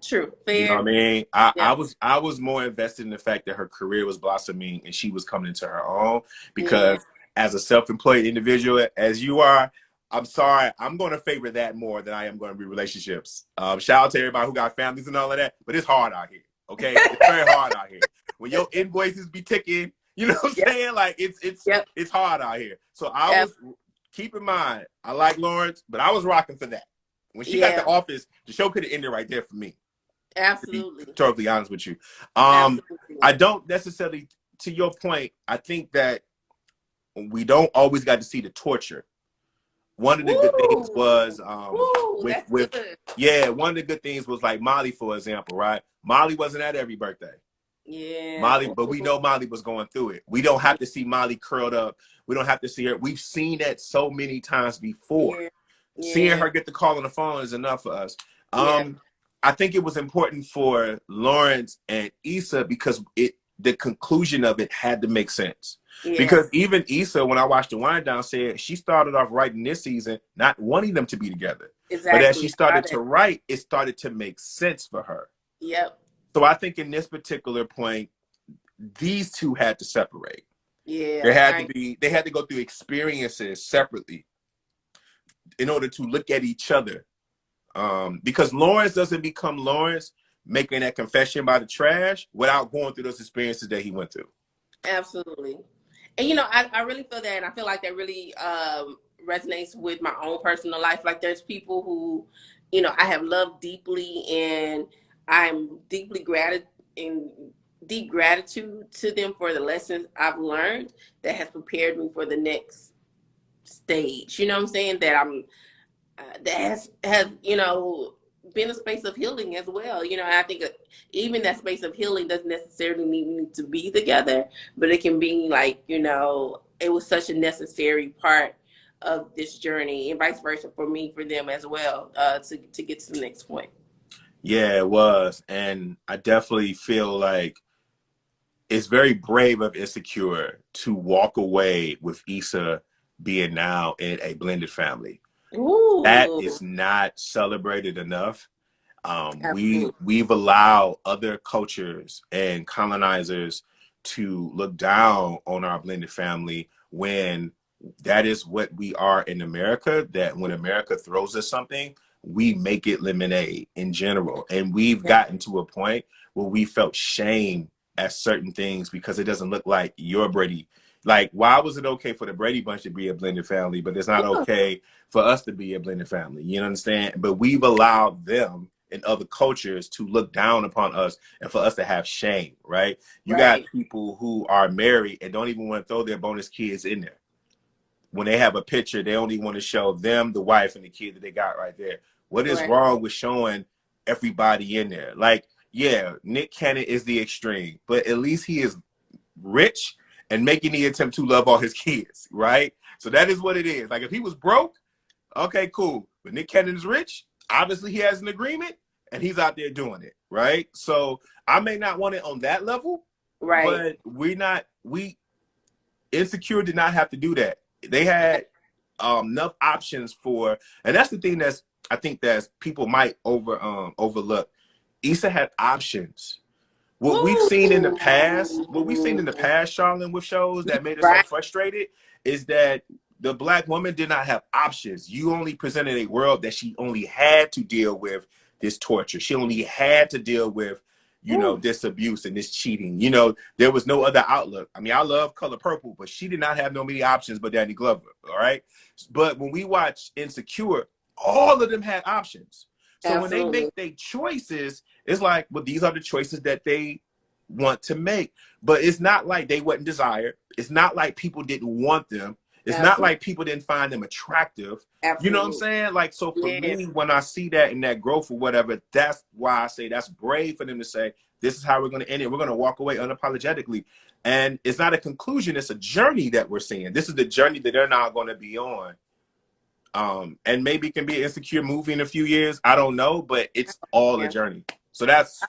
True. You know what Fair. I mean? Yeah. I was more invested in the fact that her career was blossoming and she was coming into her own, Yeah. because as a self-employed individual, as you are, I'm sorry, I'm going to favor that more than I am going to be relationships. Shout out to everybody who got families and all of that, but it's hard out here. Okay, it's very hard out here. When your invoices be ticking, you know what I'm Yep. saying? Like Yep. it's hard out here. So I Yep. was, keep in mind, I like Lawrence, but I was rocking for that. When she got the Yeah. office, the show could have ended right there for me, to be Absolutely. totally honest with you. Absolutely. I don't necessarily, to your point, I think that we don't always got to see the torture. One of the good things Woo. was Woo. That's with good. yeah, one of the good things was like Molly, for example, right? Molly wasn't at every birthday. Yeah. Molly, but we know Molly was going through it. We don't have to see Molly curled up. We don't have to see her. We've seen that so many times before. Yeah. Seeing Yeah. her get the call on the phone is enough for us. Yeah. I think it was important for Lawrence and Issa because the conclusion of it had to make sense. Yeah. Because even Issa, when I watched the wind down, said she started off writing this season not wanting them to be together. But as she Exactly. started to write, it started to make sense for her. Yep. So I think in this particular point, these two had to separate. Yeah. They had to go through experiences separately in order to look at each other. Because Lawrence doesn't become Lawrence making that confession by the trash without going through those experiences that he went through. Absolutely. And I really feel that, and I feel like that really resonates with my own personal life. Like there's people who, I have loved deeply, and I'm in deep gratitude to them for the lessons I've learned that has prepared me for the next stage. You know what I'm saying? That that has been a space of healing as well. And I think even that space of healing doesn't necessarily need to be together, but it can be like, it was such a necessary part of this journey, and vice versa for me, for them as well, to get to the next point. Yeah, it was. And I definitely feel like it's very brave of Insecure to walk away with Issa being now in a blended family. That Ooh, is not celebrated enough. absolutely. We've allowed other cultures and colonizers to look down on our blended family when that is what we are in America. That when America throws us something, we make it lemonade in general. And we've Yeah. gotten to a point where we felt shame at certain things because it doesn't look like your Brady. Like, why was it okay for the Brady Bunch to be a blended family, but it's not Yeah. okay for us to be a blended family? You understand? But we've allowed them and other cultures to look down upon us and for us to have shame, right? You got Right. people who are married and don't even want to throw their bonus kids in there. When they have a picture, they only want to show them, the wife, and the kid that they got right there. What is Right. wrong with showing everybody in there? Like, yeah, Nick Cannon is the extreme, but at least he is rich and making the attempt to love all his kids, right? So that is what it is. Like, if he was broke, okay, cool. But Nick Cannon is rich. Obviously, he has an agreement, and he's out there doing it, right? So I may not want it on that level, Right. but we Insecure did not have to do that. They had enough options for, and that's the thing that's I think that people might overlook. Issa had options. What we've seen in the Ooh. past, Charlene, with shows that made us so Right. frustrated, is that the black woman did not have options. You only presented a world that she only had to deal with this torture. She only had to deal with, Ooh. this abuse and this cheating. There was no other outlook. I mean, I love Color Purple, but she did not have no many options but Danny Glover. All right. But when we watch Insecure, all of them had options. So when they Absolutely. make their choices, it's like, well, these are the choices that they want to make. But it's not like they wasn't desired. It's not like people didn't want them. It's not Absolutely. like people didn't find them attractive. You know what I'm Absolutely. saying? Like, so for Yeah. me, when I see that and that growth or whatever, that's why I say that's brave for them to say, this is how we're going to end it. We're going to walk away unapologetically. And it's not a conclusion. It's a journey that we're seeing. This is the journey that they're not going to be on. And maybe it can be an Insecure movie in a few years. I don't know, but it's all a Yeah. journey. So that's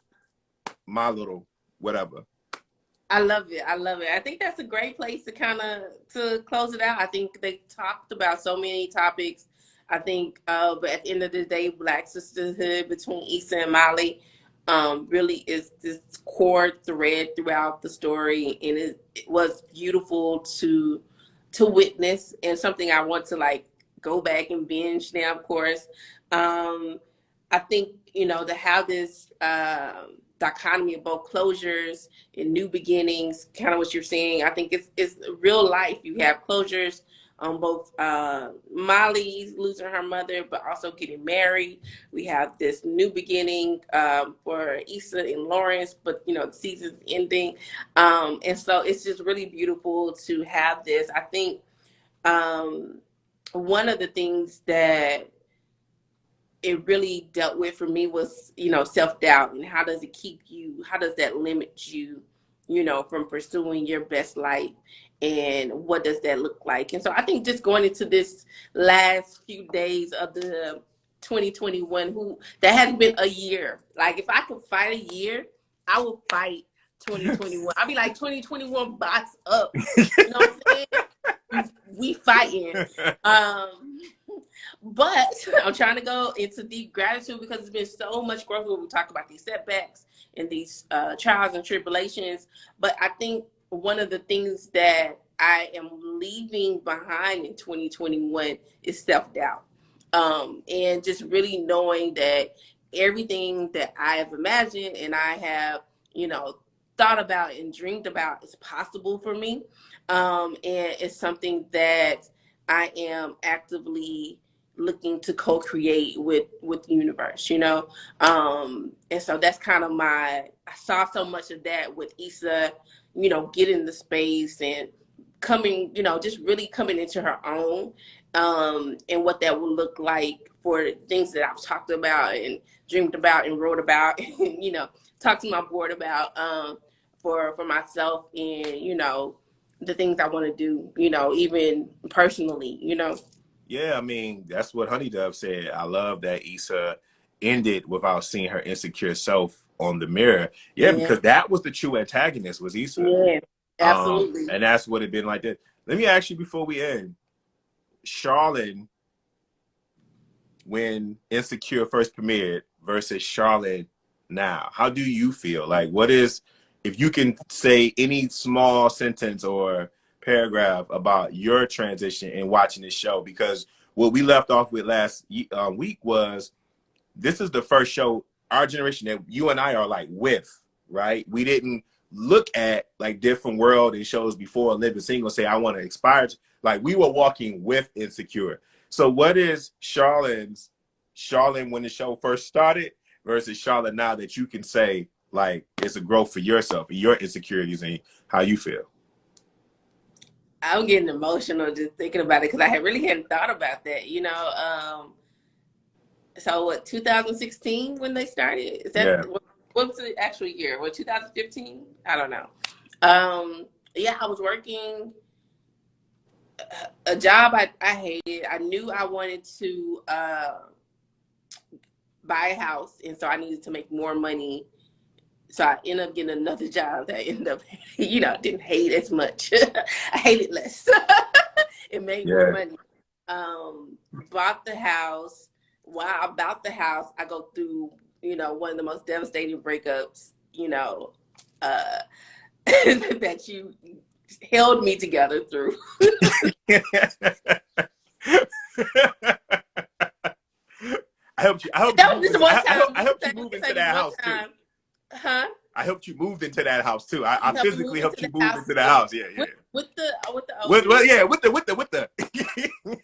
my little whatever. I love it. I love it. I think that's a great place to kind of to close it out. I think they talked about so many topics. I think, but at the end of the day, Black sisterhood between Issa and Molly really is this core thread throughout the story, and it was beautiful to witness, and something I want to like go back and binge now. Of course, I think to have this dichotomy of both closures and new beginnings, kind of what you're saying. I think it's real life. You have closures on both Molly losing her mother, but also getting married. We have this new beginning for Issa and Lawrence, but the season's ending, and so it's just really beautiful to have this. I think one of the things that it really dealt with for me was self-doubt, and how does that limit you from pursuing your best life, and what does that look like. And so I think just going into this last few days of the 2021, who that hasn't been a year, like if I could fight a year, I would fight 2021. I'd be like, 2021 box up, you know what I'm saying? We fighting. um but I'm trying to go into deep gratitude because it's been so much growth when we talk about these setbacks and these trials and tribulations. But I think one of the things that I am leaving behind in 2021 is self-doubt. And just really knowing that everything that I have imagined and I have, thought about and dreamed about is possible for me. And it's something that I am actively looking to co-create with the universe, and so that's kind of I saw so much of that with Issa, getting the space and coming, just really coming into her own, and what that would look like for things that I've talked about and dreamed about and wrote about and talked to my board about, for myself, and the things I want to do, even personally. Yeah, I mean, that's what Honey Dove said. I love that Issa ended without seeing her insecure self on the mirror. Yeah, Yeah. because that was the true antagonist, was Issa. Yeah. Absolutely. And that's what it been like that. Let me ask you before we end, Charlotte, when Insecure first premiered versus Charlotte now, how do you feel? Like, what is, if you can say any small sentence or paragraph about your transition in watching this show? Because what we left off with last week was, this is the first show our generation that you and I are like with, right? We didn't look at like different world and shows before Living Single and say, I want to aspire to, like, we were walking with Insecure. So what is Charlotte when the show first started versus Charlotte now that you can say like it's a growth for yourself and your insecurities and how you feel? I'm getting emotional just thinking about it because I really hadn't thought about that. So what, 2016 when they started? Is that Yeah. what was the actual year? What, 2015? I don't know. Yeah, I was working a job I hated. I knew I wanted to buy a house, and so I needed to make more money. So I ended up getting another job that I ended up, didn't hate as much. I hated less. It made more Yeah. money. Bought the house. While I bought the house, I go through, one of the most devastating breakups, uh, that you held me together through. I helped you. I helped you That was move just into. one time. I helped you move into that One house too. time. Huh? I helped you move into that house too. I He helped me physically move into helped the you move house into the house. Yeah, yeah. with the With, well, oldest. yeah, with the.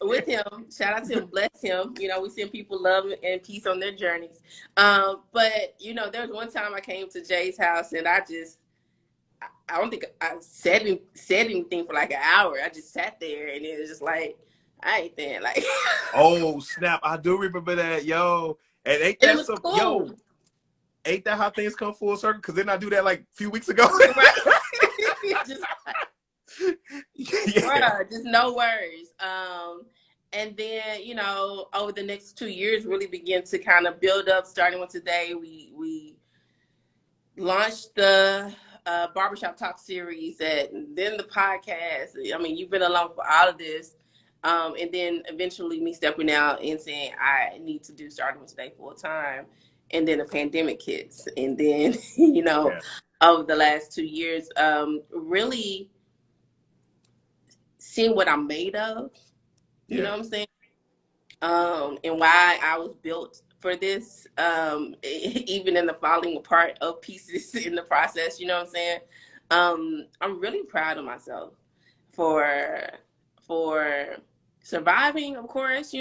With him. Shout out to him, bless him. We send people love and peace on their journeys. But there was one time I came to Jay's house and I don't think I said anything for like an hour. I just sat there and it was just like, I ain't there. Like, Oh snap! I do remember that, yo. And ain't and it that was some, cool, yo? Ain't that how things come full circle? Because didn't I do that like a few weeks ago? right? Just Yeah. bruh, just no worries. And then, over the next 2 years really began to kind of build up. Starting with today, we launched the Barbershop Talk series, and then the podcast. I mean, you've been along for all of this. And then eventually me stepping out and saying I need to do Starting with Today full time. And then the pandemic hits. And then, Yeah. over the last 2 years, really seeing what I'm made of. You know Yeah. what I'm saying? And why I was built for this, even in the falling apart of pieces in the process. You know what I'm saying? I'm really proud of myself for for surviving, of course,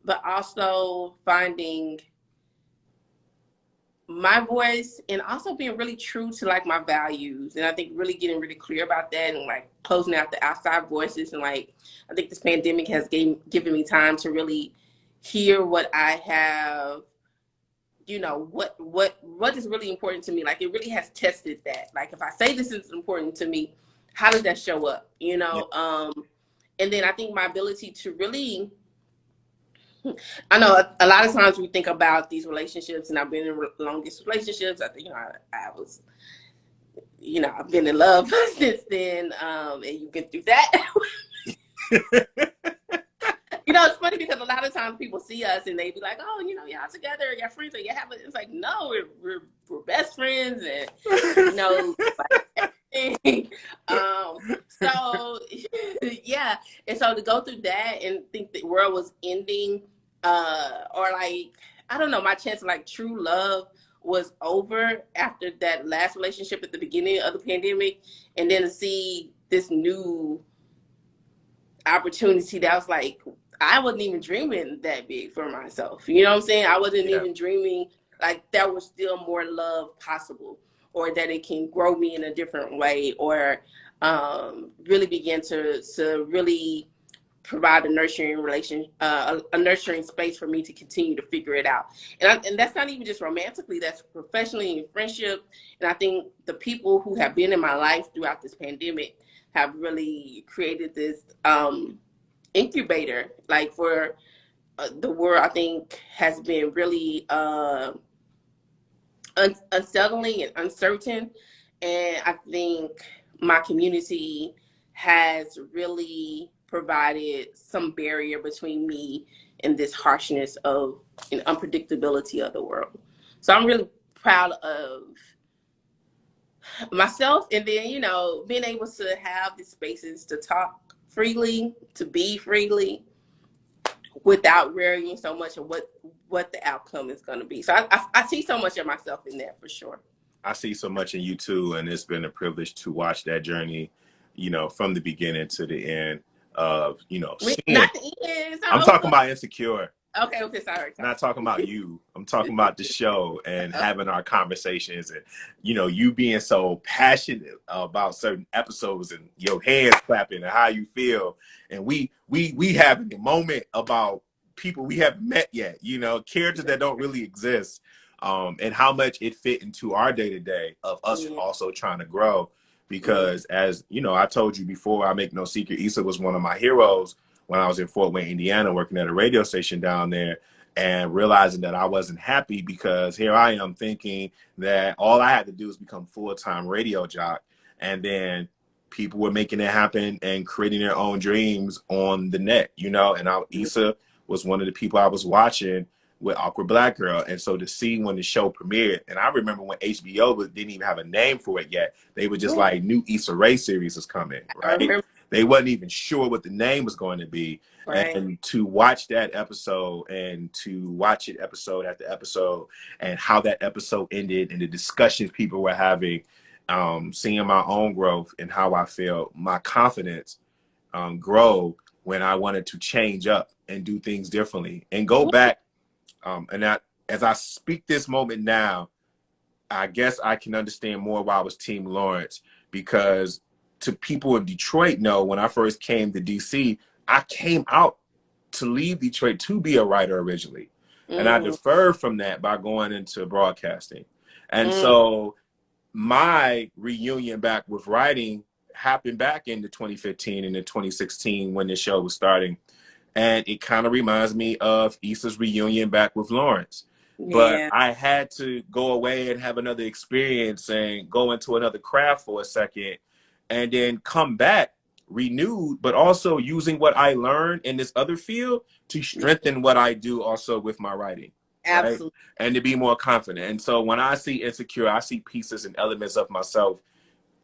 but also finding my voice and also being really true to like my values. And I think really getting really clear about that and like closing out the outside voices. And like, I think this pandemic has given me time to really hear what I have, what is really important to me. Like, it really has tested that. Like, if I say this is important to me, how does that show up? Yeah. And then I think my ability to really, I know a lot of times we think about these relationships, and I've been in longest relationships. I think, I was, I've been in love since then, and you've been through that. It's funny because a lot of times people see us and they be like, oh, y'all together, y'all friends, or you have it. It's like, no, we're best friends, and like everything. So yeah, and so to go through that and think the world was ending, or like, I don't know, my chance of like true love was over after that last relationship at the beginning of the pandemic, and then to see this new opportunity that was like, I wasn't even dreaming that big for myself. You know what I'm saying? I wasn't Yeah. even dreaming like there was still more love possible, or that it can grow me in a different way, or really begin to really provide a nurturing a nurturing space for me to continue to figure it out. And that's not even just romantically, that's professionally and friendship. And I think the people who have been in my life throughout this pandemic have really created this incubator, like for the world. I think has been really unsettling and uncertain. And I think my community has really provided some barrier between me and this harshness of and unpredictability of the world. So I'm really proud of myself, and then being able to have the spaces to talk freely, to be freely, without worrying so much of what the outcome is going to be. So I see so much of myself in that, for sure. I see so much in you too, and it's been a privilege to watch that journey, from the beginning to the end of, seeing. Not the end. It's I'm not talking over. about Insecure. Okay, sorry. I'm not talking about you. I'm talking about the show and having our conversations, and you being so passionate about certain episodes and your hands clapping and how you feel, and we having a moment about people we haven't met yet, characters that don't really exist, and how much it fit into our day to day of us also trying to grow. Because as I told you before, I make no secret, Issa was one of my heroes when I was in Fort Wayne, Indiana, working at a radio station down there, and realizing that I wasn't happy because here I am thinking that all I had to do was become full-time radio jock. And then people were making it happen and creating their own dreams on the net, and Issa was one of the people I was watching with Awkward Black Girl. And so to see when the show premiered, and I remember when HBO didn't even have a name for it yet. They were just like, new Issa Rae series is coming, right? They wasn't even sure what the name was going to be. Right. And to watch that episode and to watch it episode after episode and how that episode ended and the discussions people were having, seeing my own growth and how I feel my confidence grow when I wanted to change up and do things differently and go back. And that, as I speak this moment now, I guess I can understand more why I was Team Lawrence, because to people in Detroit know, when I first came to DC, I came out to leave Detroit to be a writer originally. And I deferred from that by going into broadcasting. And so my reunion back with writing happened back into 2015 and in 2016 when the show was starting. And it kind of reminds me of Issa's reunion back with Lawrence. But I had to go away and have another experience and go into another craft for a second and then come back renewed, but also using what I learned in this other field to strengthen what I do also with my writing. Absolutely. Right? And to be more confident. And so when I see Insecure, I see pieces and elements of myself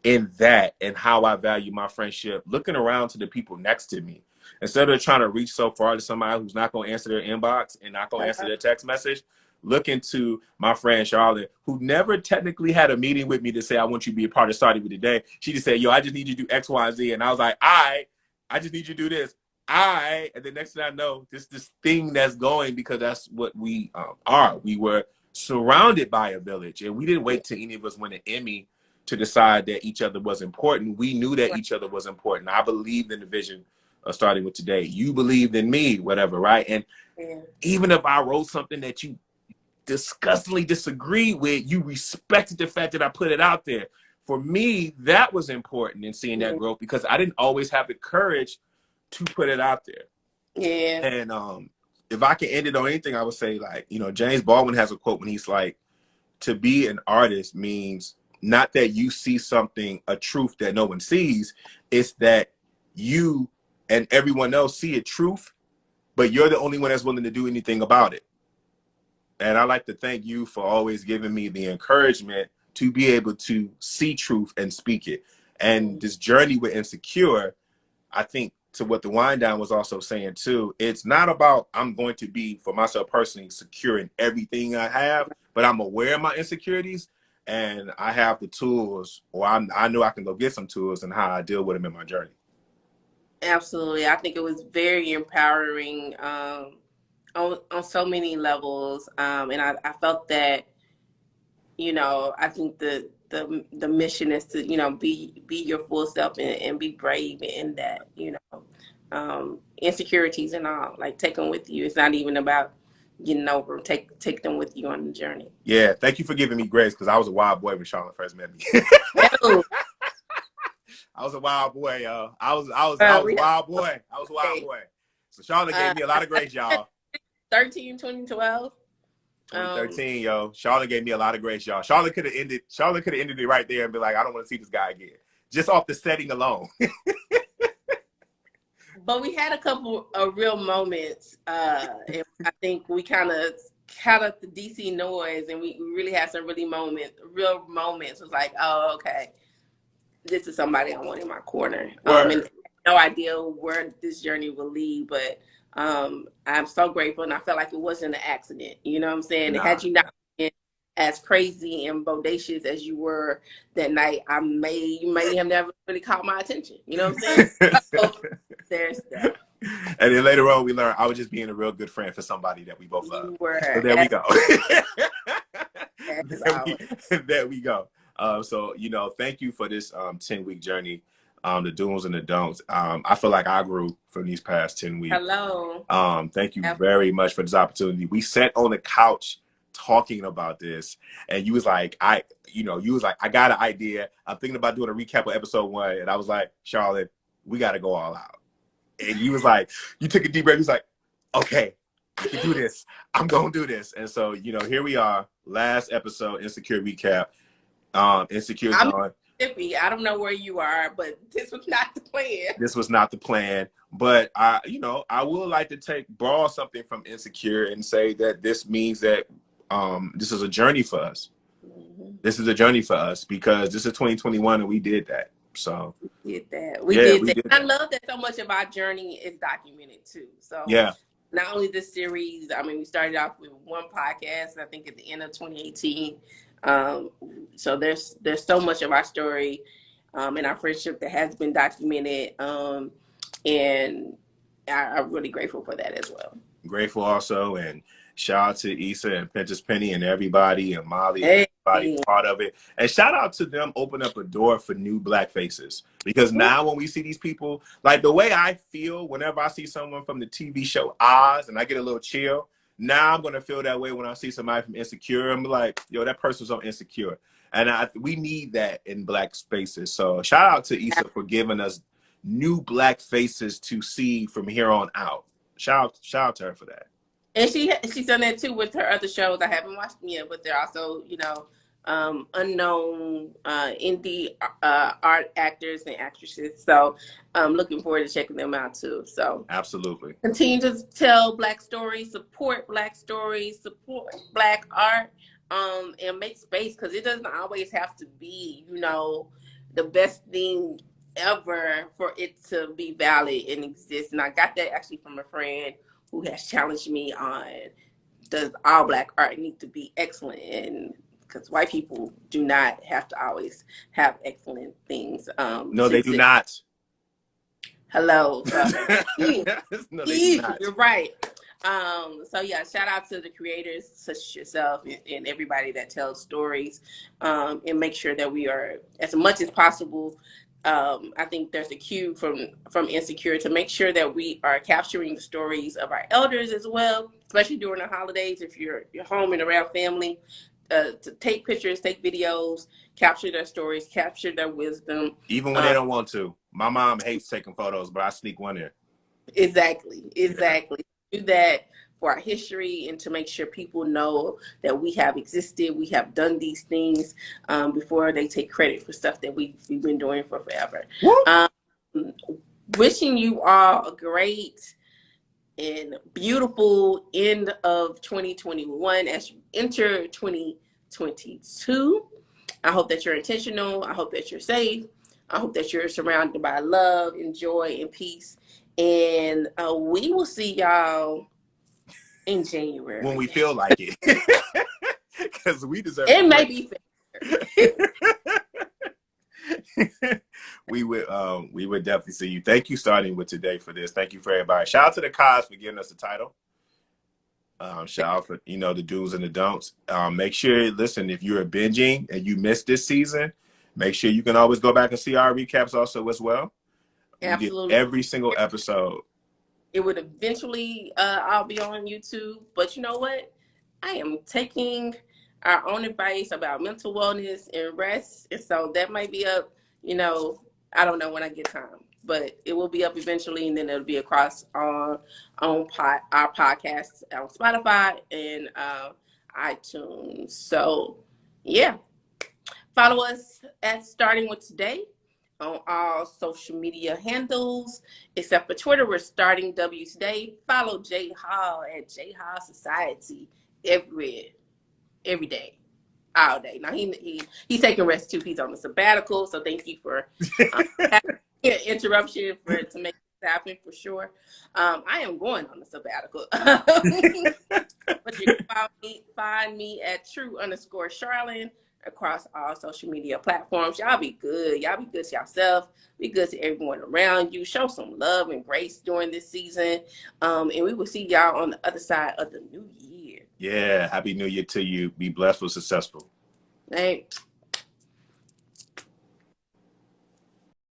in that and how I value my friendship, looking around to the people next to me. Instead of trying to reach so far to somebody who's not going to answer their inbox and not going to answer their text message, look into my friend Charlotte, who never technically had a meeting with me to say, I want you to be a part of Starting With Today. She just said, yo, I just need you to do X, Y, Z. And I was like, I just need you to do this. And the next thing I know, this thing that's going, because that's what we are. We were surrounded by a village, and we didn't wait till any of us win an Emmy to decide that each other was important. We knew that each other was important. I believed in the vision of Starting With Today. You believed in me, whatever, right? And even if I wrote something that you disgustingly disagreed with, you respected the fact that I put it out there. For me, that was important in seeing that growth, because I didn't always have the courage to put it out there. Yeah. And if I can end it on anything, I would say, like, James Baldwin has a quote when he's like, to be an artist means not that you see something, a truth that no one sees, it's that you and everyone else see a truth, but you're the only one that's willing to do anything about it. And I like to thank you for always giving me the encouragement to be able to see truth and speak it. And this journey with Insecure, I think, to what the Wind Down was also saying too, it's not about I'm going to be, for myself personally, secure in everything I have, but I'm aware of my insecurities and I have the tools, or I know I can go get some tools and how I deal with them in my journey. Absolutely. I think it was very empowering on so many levels. And I felt that, I think the mission is to, be your full self and be brave in that, insecurities and all, like, take them with you. It's not even about getting over them. Take them with you on the journey. Yeah. Thank you for giving me grace, because I was a wild boy when Charlotte first met me. I was a wild boy, y'all. I was a wild boy. I was a wild boy. So Charlotte gave me a lot of grace, y'all. 2012. Um, 2013, yo. Charlotte gave me a lot of grace, y'all. Charlotte could have ended it right there and be like, I don't want to see this guy again. Just off the setting alone. but we had a couple of real moments. And I think we kind of cut up the DC noise, and we really had some real moments. It was like, oh, okay, this is somebody I want in my corner. And no idea where this journey will lead, but I'm so grateful, and I felt like it wasn't an accident. You know what I'm saying? Nah. Had you not been as crazy and bodacious as you were that night, you may have never really caught my attention. You know what I'm saying? So there's that. And then later on, we learned I was just being a real good friend for somebody that we both love. You were. So there we go. There we go. So, thank you for this 10-week journey, the do's and the don'ts. I feel like I grew from these past 10 weeks. Hello. Thank you very much for this opportunity. We sat on the couch talking about this, and you was like, I got an idea. I'm thinking about doing a recap of episode 1, and I was like, Charlotte, we got to go all out. And you was like, you took a deep breath. He was like, okay, I can do this. I'm going to do this. And so, here we are, last episode, Insecure recap. Insecure's gone. I don't know where you are, but this was not the plan. This was not the plan. But I would like to borrow something from Insecure and say that this means that this is a journey for us. Mm-hmm. This is a journey for us because this is 2021 and we did that. So we did that. We did that. I love that so much of our journey is documented too. So yeah. Not only this series, I mean, we started off with one podcast, I think at the end of 2018. So there's so much of our story and our friendship that has been documented. And I'm really grateful for that as well. Grateful also, and shout out to Issa and Pinter's Penny and everybody and Molly and everybody part of it. And shout out to them open up a door for new Black faces. Because now when we see these people, like the way I feel whenever I see someone from the TV show Oz and I get a little chill, now I'm going to feel that way when I see somebody from Insecure. I'm like, yo, that person's on Insecure. And we need that in Black spaces. So shout out to Issa for giving us new Black faces to see from here on out. Shout out to her for that. And she's done that too with her other shows. I haven't watched them yet, but they're also, unknown indie art actors and actresses. So I'm looking forward to checking them out too. So absolutely. Continue to tell Black stories, support Black stories, support Black art, and make space, because it doesn't always have to be, the best thing ever for it to be valid and exist. And I got that actually from a friend who has challenged me on, does all Black art need to be excellent? And because white people do not have to always have excellent things. No, they do not. Hello. No, they do not. You're right. So yeah, shout out to the creators such as yourself and everybody that tells stories, and make sure that we are, as much as possible, I think there's a cue from Insecure to make sure that we are capturing the stories of our elders as well, especially during the holidays. If you're home and around family, to take pictures, take videos, capture their stories, capture their wisdom. Even when they don't want to. My mom hates taking photos, but I sneak one in. Exactly. Do that for our history and to make sure people know that we have existed, we have done these things before they take credit for stuff that we've been doing for forever. Wishing you all a great and beautiful end of 2021 as you enter 2022. I hope that you're intentional. I hope that you're safe. I hope that you're surrounded by love and joy and peace. And we will see y'all in January. When we feel like it. Because we deserve it. May be fair. We would definitely see you. Thank you starting with today for this. Thank you for everybody. Shout out to the Cos for giving us the title. Shout out for, the do's and the don'ts. Make sure, listen, if you're binging and you missed this season, make sure you can always go back and see our recaps also as well. Absolutely. Every single episode. It would eventually all be on YouTube. But you know what? I am taking our own advice about mental wellness and rest. And so that might be up, I don't know when I get time. But it will be up eventually, and then it'll be across our podcasts on Spotify. And iTunes. So, yeah. Follow us at Starting With Today on all social media handles, except for Twitter. We're Starting W Today. Follow Jay Hall at Jay Hall Society everywhere, every day, all day. Now he's taking rest too. He's on a sabbatical, so thank you for having an interruption to make this happen for sure. I am going on a sabbatical. But you can find me at true_Charlene across all social media platforms. Y'all be good. Y'all be good to yourself. Be good to everyone around you. Show some love and grace during this season. And we will see y'all on the other side of the new year. Yeah. Happy New Year to you. Be blessed, and successful. Thanks.